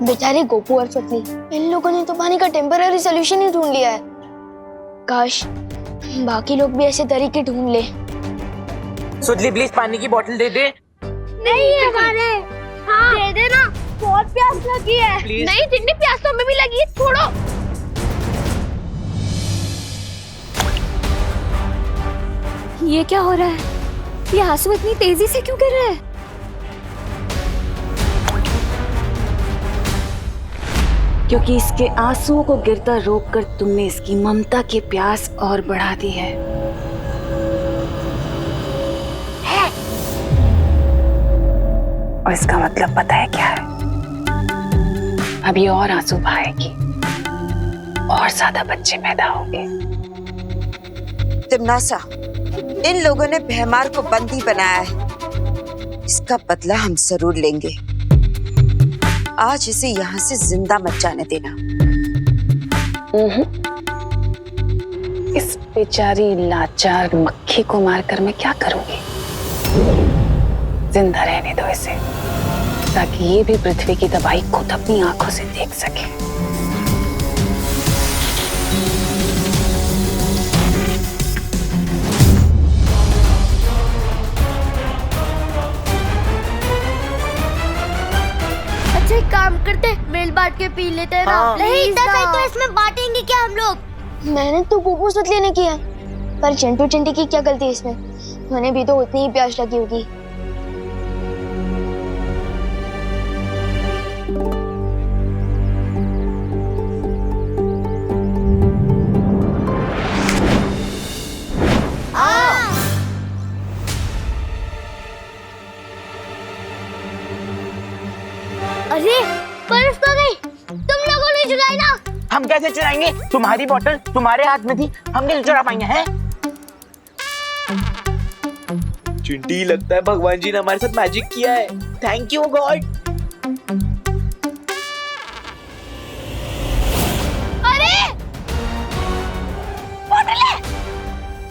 बेचारे गोपू और सुतली, इन लोगों ने तो पानी का टेम्पररी सोल्यूशन ही ढूंढ लिया है। काश बाकी लोग भी ऐसे तरीके ढूंढ ले। सुतली प्लीज पानी की बोतल दे दे। नहीं है हमारे। हाँ दे दे ना, बहुत प्यास लगी है। नहीं जितनी प्यास तो हमें भी लगी है, छोड़ो। ये क्या हो रहा है? ये आंसू इतनी तेजी से क्यों गिर रहे हैं? क्योंकि इसके आंसुओं को गिरता रोककर तुमने इसकी ममता की प्यास और बढ़ा दी है। और इसका मतलब पता है क्या है? अब ये और आंसू बहाएगी और ज्यादा बच्चे पैदा होंगे। तिमनासा, इन लोगों ने भैमार को बंदी बनाया है। इसका बदला हम जरूर लेंगे। आज इसे यहाँ से जिंदा मत जाने देना। इस बेचारी लाचार मक्खी को मारकर मैं क्या करूंगी? जिंदा रहने दो इसे, ताकि ये भी पृथ्वी की तबाही खुद अपनी आंखों से देख सके। अच्छा एक काम करते, मिल बांट के पी लेते हैं ना। नहीं तो इसमें बांटेंगे क्या हम लोग? मैंने तो गोपू सुतली ने किया, पर चिंटू चिंटी की क्या गलती इसमें? उन्हें भी तो उतनी ही प्यास लगी होगी। अरे बर्फ तो गई, तुम लोगों ने चुराई ना। हम कैसे चुराएंगे? तुम्हारी बोतल तुम्हारे हाथ में थी, हम नहीं चुरा पाएंगे हैं? चिंटी, लगता है भगवान जी ने हमारे साथ मैजिक किया है। Thank you God. अरे बोतलें,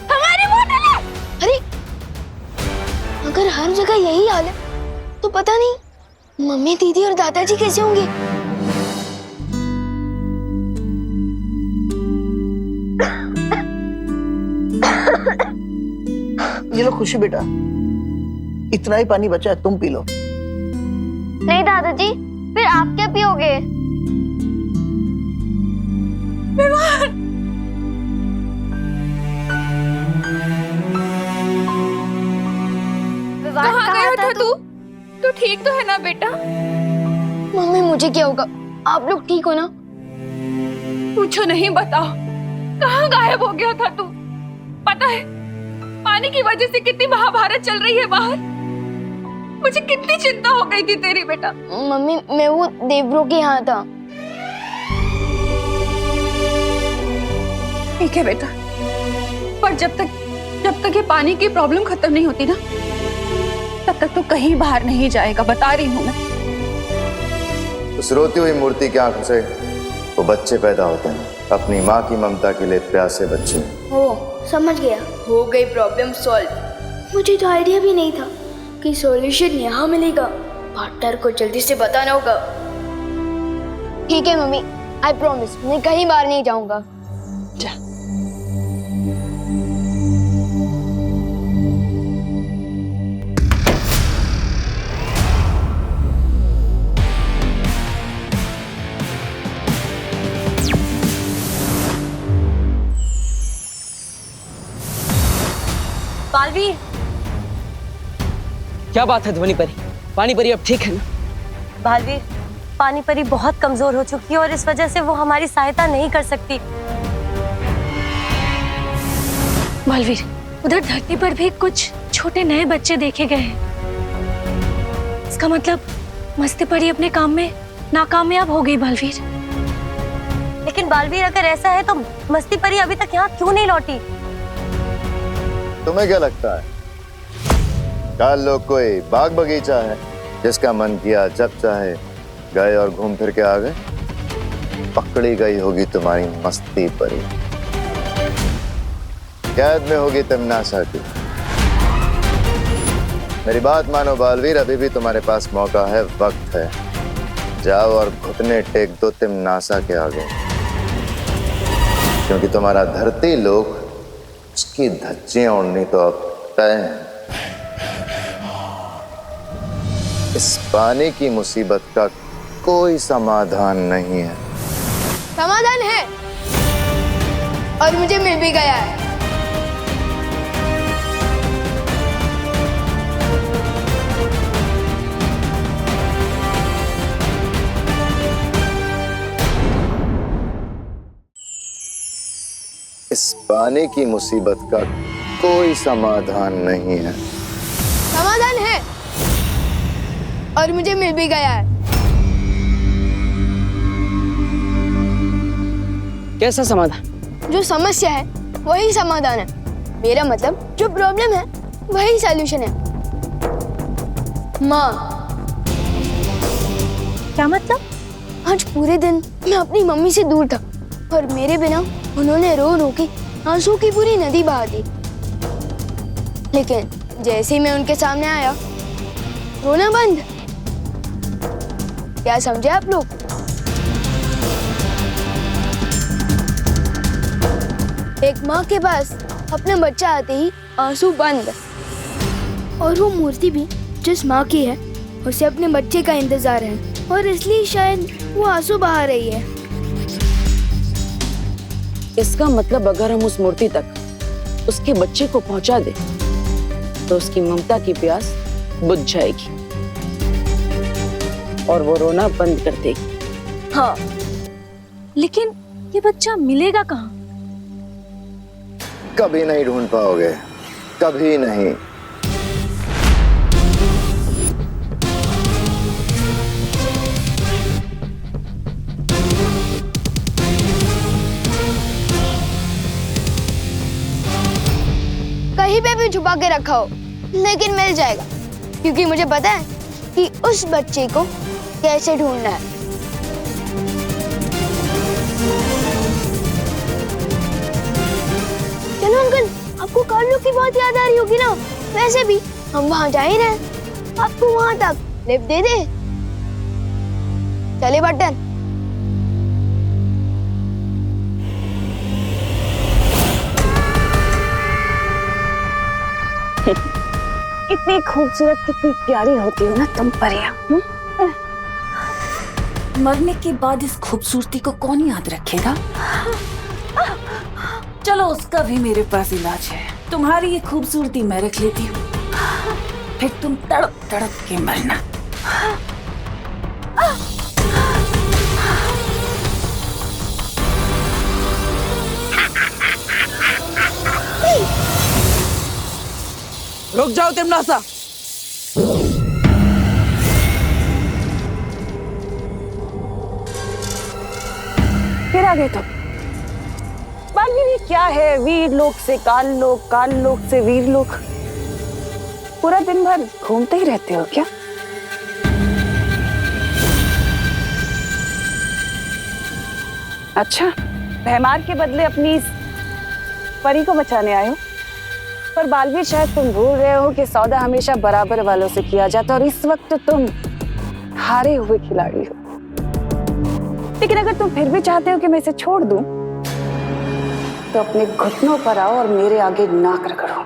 हमारी बोतलें। अरे अगर हर जगह यही हाल है तो पता नहीं मम्मी, दीदी और दादाजी कैसे होंगे? ये लो खुशी बेटा, इतना ही पानी बचा है, तुम पी लो। नहीं दादाजी, फिर आप क्या पियोगे? कहाँ गया था तू? तू ठीक तो है ना बेटा? मम्मी मुझे क्या होगा? आप लोग ठीक हो ना? पूछो नहीं, बताओ कहाँ गायब हो गया था तू? पता है पानी की वजह से कितनी महाभारत चल रही है बाहर। मुझे कितनी चिंता हो गई थी तेरी बेटा। मम्मी मैं वो देवब्रो के यहाँ था। ठीक है बेटा, पर जब तक ये पानी की प्रॉब्लम खत्म नहीं होती ना, तब तक तो कहीं बाहर नहीं जाएगा, बता रही हूँ मैं। उस रोती हुई मूर्ति की आंखों से वो बच्चे पैदा होते हैं, अपनी माँ की ममता के लिए प्यासे बच्चे। ओ समझ गया, हो गई प्रॉब्लम सॉल्व। मुझे तो आइडिया भी नहीं था कि सॉल्यूशन यहाँ मिलेगा। पार्टनर को जल्दी से बताना होगा। ठीक है मम्मी, आई प्रॉमिस मैं कहीं बाहर नहीं जाऊंगा। बालवीर, क्या बात है ध्वनि परी? पानी परी अब ठीक है ना? बालवीर, पानी परी बहुत कमजोर हो चुकी है और इस वजह से वो हमारी सहायता नहीं कर सकती। बालवीर, उधर धरती पर भी कुछ छोटे नए बच्चे देखे गए हैं। इसका मतलब मस्ती परी अपने काम में नाकामयाब हो गई। बालवीर, लेकिन बालवीर अगर ऐसा है तो मस्ती परी अभी तक यहाँ क्यों नहीं लौटी? तुम्हें क्या लगता है कल लोग कोई बाग बगीचा है जिसका मन किया जब चाहे गए और घूम फिर के आ गए? पकड़ी गई होगी तुम्हारी मस्ती परी, कैद में होगी तिमनासा की। मेरी बात मानो बालवीर, अभी भी तुम्हारे पास मौका है, वक्त है। जाओ और घुटने टेक दो तिमनासा के आगे, क्योंकि तुम्हारा धरती लोक उसकी धज्जियां उड़नी तो अब तय है। इस पानी की मुसीबत का कोई समाधान नहीं है। समाधान है और मुझे मिल भी गया है। इस पानी की मुसीबत का कोई समाधान नहीं है। समाधान है और मुझे मिल भी गया है। कैसा समाधान? जो समस्या है वही समाधान है। मेरा मतलब जो प्रॉब्लम है वही सॉल्यूशन है। माँ, क्या मतलब? आज पूरे दिन मैं अपनी मम्मी से दूर था और मेरे बिना उन्होंने रो रो के आंसू की पूरी नदी बहा दी। लेकिन जैसे ही मैं उनके सामने आया, रोना बंद। क्या समझे आप लोग? एक माँ के पास अपना बच्चा आते ही आंसू बंद, और वो मूर्ति भी जिस माँ की है उसे अपने बच्चे का इंतजार है और इसलिए शायद वो आंसू बहा रही है। इसका मतलब अगर हम उस मूर्ति तक उसके बच्चे को पहुंचा दे तो उसकी ममता की प्यास बुझ जाएगी और वो रोना बंद कर देगी। हाँ, लेकिन ये बच्चा मिलेगा कहाँ? कभी नहीं ढूंढ पाओगे, कभी नहीं। कहीं पे भी छुपा के रखा हो, लेकिन मिल जाएगा, क्योंकि मुझे पता है कि उस बच्चे को कैसे ढूंढना है। चलो अंकल, आपको कार्लो की बहुत याद आ रही होगी ना? वैसे भी हम वहाँ जा ही रहे हैं, आपको वहाँ तक लिफ्ट दे दे। चले बटन। कितनी खूबसूरत, कितनी प्यारी होती हो ना तुम परियां। मरने के बाद इस खूबसूरती को कौन याद रखेगा? चलो, उसका भी मेरे पास इलाज है। तुम्हारी ये खूबसूरती मैं रख लेती हूँ, फिर तुम तड़प तड़प के मरना। रुक जाओ तिमनासा। फिर आ गए तुम। बालवीर, ये क्या है? वीर लोक से काल लोक, काल लोक से वीर लोक। पूरा दिन भर घूमते ही रहते हो क्या? अच्छा, भैमार के बदले अपनी इस परी को बचाने आए हो? पर बालवीर, शायद तुम भूल रहे हो कि सौदा हमेशा बराबर वालों से किया जाता है और इस वक्त तुम हारे हुए खिलाड़ी हो। लेकिन अगर तुम फिर भी चाहते हो कि मैं इसे छोड़ दूं, तो अपने घुटनों पर आओ और मेरे आगे नाक रगड़ो।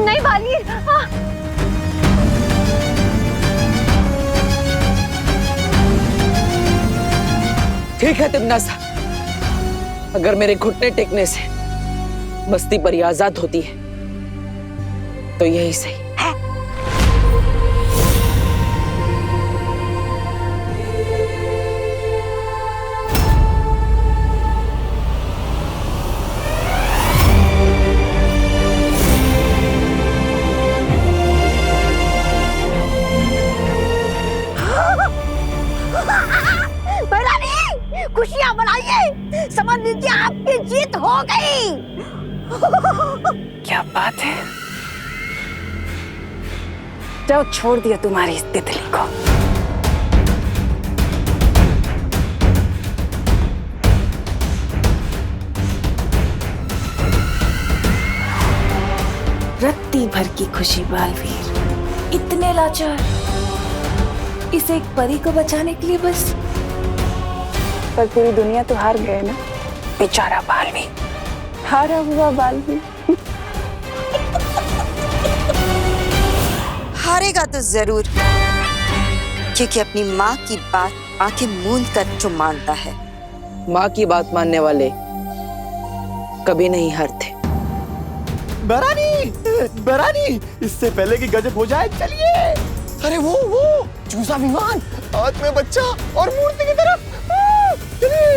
नहीं बालवीर, ठीक है तिमनासा, अगर मेरे घुटने टेकने से मस्ती परी आजाद होती है तो यही सही। खुशियां मनाइए, समझ लीजिए आपकी जीत हो गई। क्या बात है, जाओ छोड़ दिया तुम्हारी इस तितली को। रत्ती भर की खुशी बालवीर, इतने लाचार, इसे एक परी को बचाने के लिए बस। पर पूरी दुनिया तो हार गए ना, बेचारा बालवीर, हारा हुआ बालवीर। हारेगा तो जरूर, क्योंकि अपनी माँ की बात आंखें मूंद कर जो मानता है। माँ की बात मानने वाले कभी नहीं हारते। बरानी, इससे पहले कि गजब हो जाए चलिए। अरे वो चूसा विमान, हाथ में बच्चा और मूर्ति की तरफ चलिए।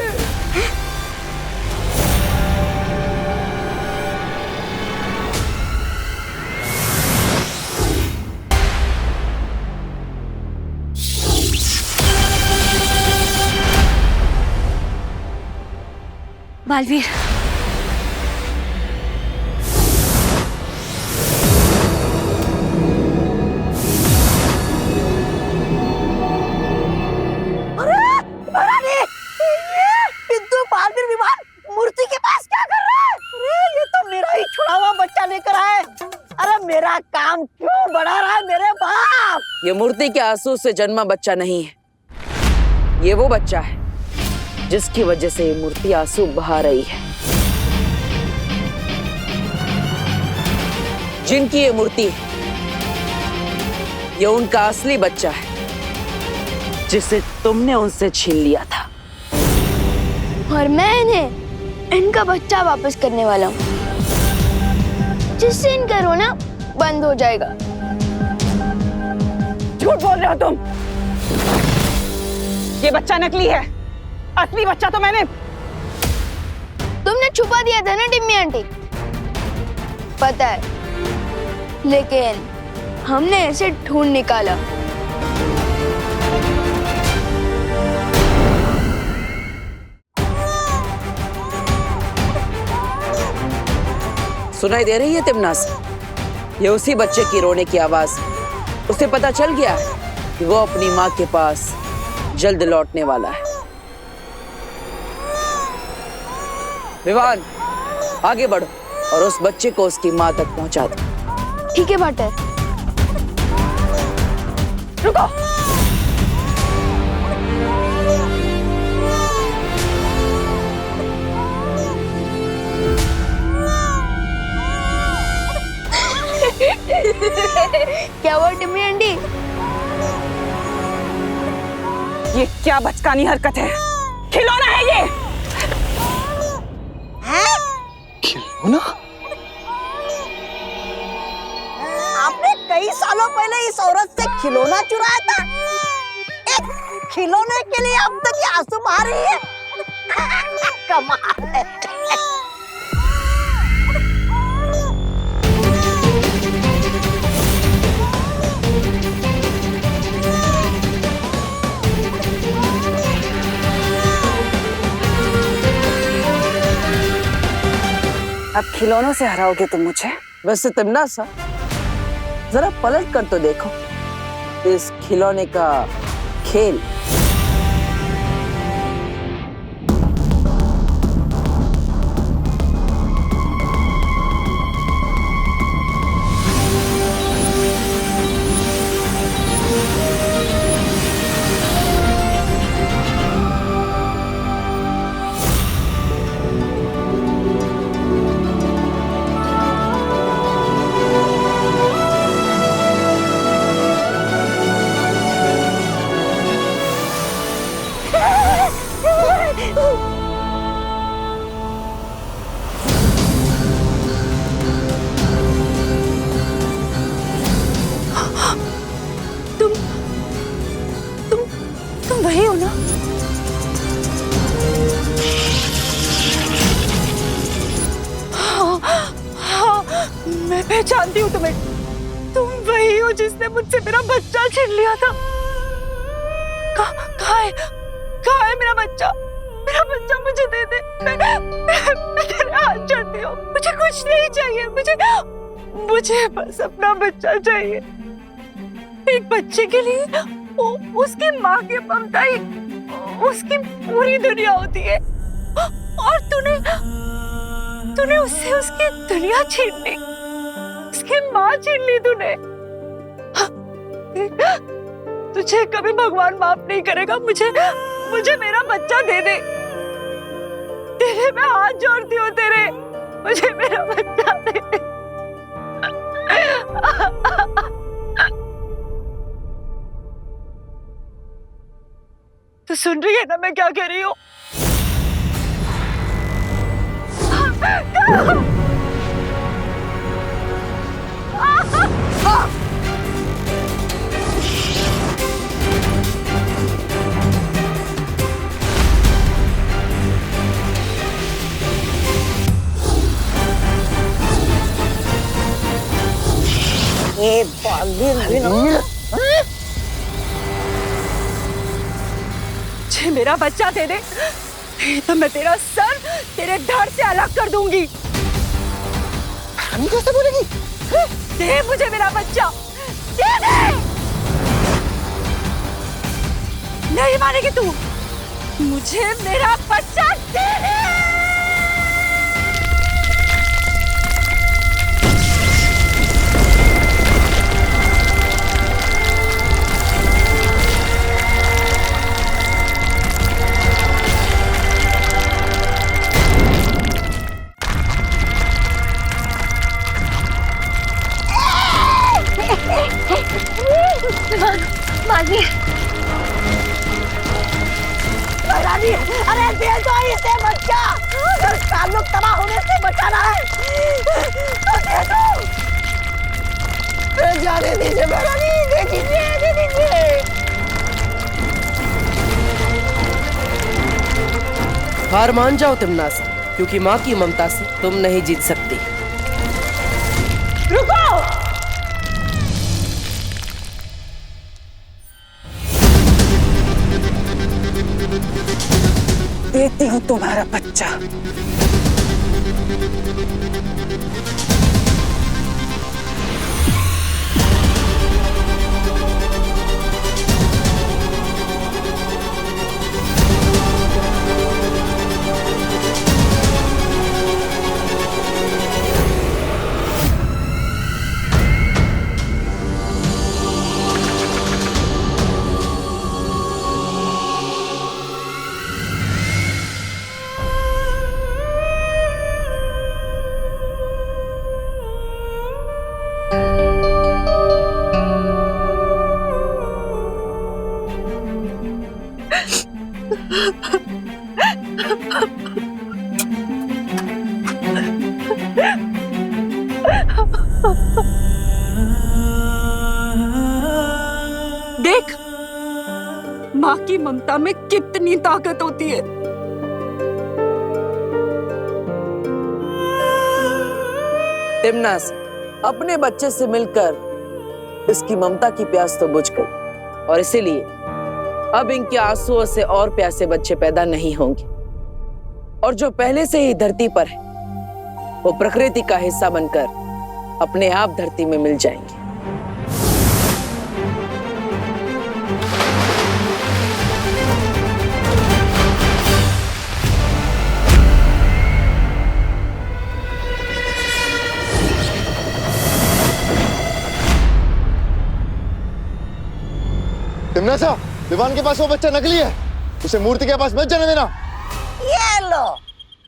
बालवीर, मूर्ति के पास क्या कर रहा है? अरे ये तो मेरा ही छुड़ा हुआ बच्चा लेकर आए। अरे मेरा काम क्यों बढ़ा रहा है मेरे बाप? ये मूर्ति के आंसू से जन्मा बच्चा नहीं है, ये वो बच्चा है जिसकी वजह से ये मूर्ति आंसू बहा रही है। जिनकी ये मूर्ति है, ये उनका असली बच्चा है जिसे तुमने उनसे छीन लिया था। और मैं इन्हें इनका बच्चा वापस करने वाला हूँ, जिससे इनका रोना बंद हो जाएगा। झूठ बोल रहे हो तुम, ये बच्चा नकली है, असली बच्चा तो मैंने। तुमने छुपा दिया था ना टिम्मी आंटी, पता है, लेकिन हमने इसे ढूंढ निकाला। सुनाई दे रही है तिमनास? ये उसी बच्चे की रोने की आवाज। उसे पता चल गया है कि वो अपनी माँ के पास जल्द लौटने वाला है। विवान, आगे बढ़ो और उस बच्चे को उसकी माँ तक पहुंचा दो। ठीक है बाटर। रुको, क्या हुआ टिम्मी आंटी? ये क्या बचकानी हरकत है? खिलौना है ये। खिलौना? आपने कई सालों पहले इस औरत से खिलौना चुराया था। एक खिलौने के लिए अब तक ये आंसू बहा रही है। कमाल है। अब खिलौनों से हराओगे तुम मुझे? वैसे तिमनास, जरा पलट कर तो देखो इस खिलौने का खेल। तुम वही हो ना? हाँ, मैं पहचानती हूँ तुम्हें। तुम वही हो जिसने मुझसे मेरा बच्चा छीन लिया था। कहाँ है मेरा बच्चा? मेरा बच्चा मुझे दे दे। मैं तेरे हाथ जोड़ती हूँ, मुझे कुछ नहीं चाहिए, मुझे बस अपना बच्चा चाहिए। एक बच्चे के लिए उसकी माँ की ममता ही उसकी पूरी दुनिया होती है, और तूने उससे उसकी दुनिया छीन ली, उसकी माँ छीन ली तूने। तुझे कभी भगवान माफ नहीं करेगा। मुझे मेरा बच्चा दे दे, तेरे मैं हाथ जोड़ती हूँ तेरे, मुझे मेरा बच्चा दे दे। तो सुन रही है ना मैं क्या कह रही हूँ? मुझे मेरा बच्चा दे दे, तो मैं तेरा सर तेरे धड़ से अलग कर दूंगी। कैसे बोलेगी? दे मुझे मेरा बच्चा, दे दे। नहीं मानेगी तू, मुझे मेरा बच्चा दे दे। मानिए रानी, अरे दे दो इसे बच्चा, अगर ताल्लुक तबाह होने से बचाना है तो दे दो। जाने दीजिए रानी, दे दीजिए। हार मान जाओ तिमनासा, क्योंकि माँ की ममता से तुम नहीं जीत सकती। रुको, देती हूँ तुम्हारा बच्चा। देख, माँ की ममता में कितनी ताकत होती है। तिमनास, अपने बच्चे से मिलकर इसकी ममता की प्यास तो बुझ गई, और इसीलिए अब इनके आंसुओं से और प्यासे बच्चे पैदा नहीं होंगे, और जो पहले से ही धरती पर है वो प्रकृति का हिस्सा बनकर अपने आप धरती में मिल जाएंगे। तिमनासा, विवान के पास वो बच्चा नकली है, उसे मूर्ति के पास मत जाने देना। ये लो,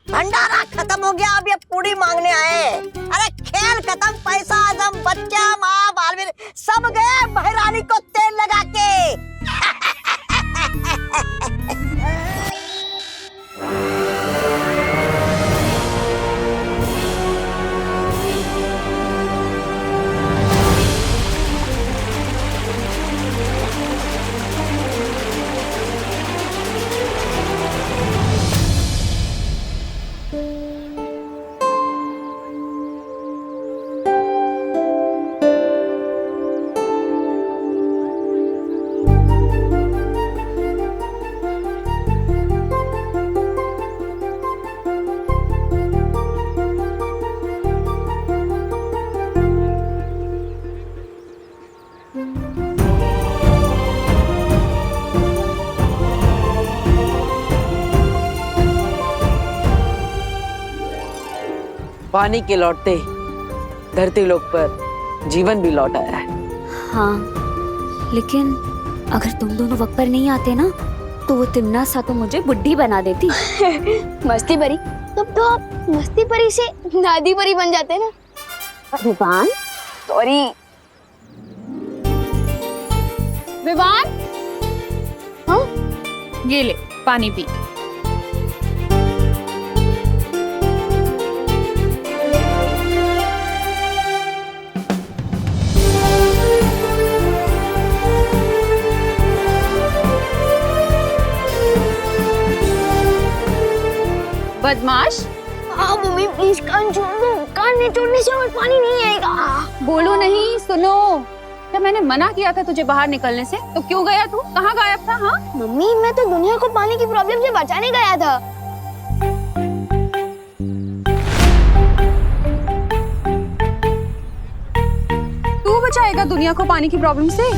भंडारा खत्म हो गया, अब ये पूरी मांगने आए। अरे खेल खत्म, पैसा आदम, बच्चा, माँ, बालवीर सब गए महारानी को तेल लगा के। पानी के लौटते ही धरती लोक पर जीवन भी लौट आया है। हाँ, लेकिन अगर तुम दोनों वक्त पर नहीं आते ना तो वो तिमना सा तो मुझे बुड्ढी बना देती। मस्ती परी, तब तो आप मस्ती परी से दादी परी बन जाते ना। विवान, सॉरी। विवान, हाँ? ये ले पानी पी। बदमाश। हाँ मम्मी प्लीज कान छोड़ दो, कान नहीं छोड़ने से और पानी नहीं आएगा। बोलो नहीं, सुनो। जब मैंने मना किया था तुझे बाहर निकलने से तो क्यों गया तू? कहाँ गायब था? हाँ मम्मी, मैं तो दुनिया को पानी की प्रॉब्लम से बचाने गया था। तू बचाएगा दुनिया को पानी की प्रॉब्लम से?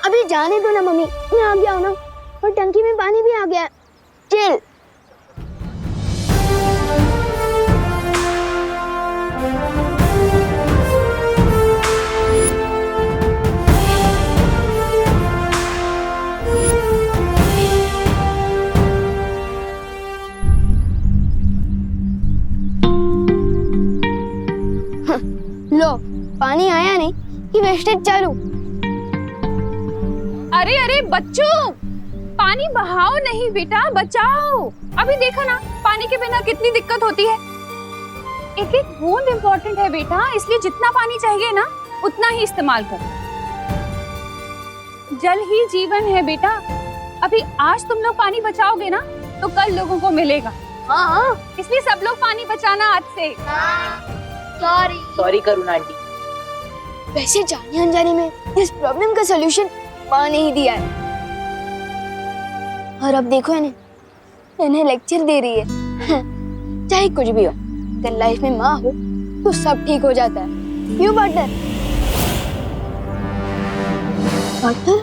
अभी जाने दो ना मम्मी, मैं आ गया हूँ ना, और टंकी में पानी भी आ गया। चिल। लो, पानी आया नहीं कि वेस्टेज चालू। अरे अरे बच्चों, पानी बहाओ नहीं बेटा, बचाओ। अभी देखो ना, पानी के बिना कितनी दिक्कत होती है। एक एक बूंद इम्पोर्टेंट है बेटा, इसलिए जितना पानी चाहिए ना उतना ही इस्तेमाल करो। जल ही जीवन है बेटा। अभी आज तुम लोग पानी बचाओगे ना तो कल लोगों को मिलेगा। हाँ, इसलिए सब लोग पानी बचाना आज से। सॉरी करुणा आंटी। वैसे जाने अनजाने में इस प्रॉब्लम का सलूशन माँ ने ही दिया है। और अब देखो इन्हें लेक्चर दे रही है। चाहे कुछ भी हो, अगर लाइफ में माँ हो तो सब ठीक हो जाता है। क्यों पार्टनर? पार्टनर?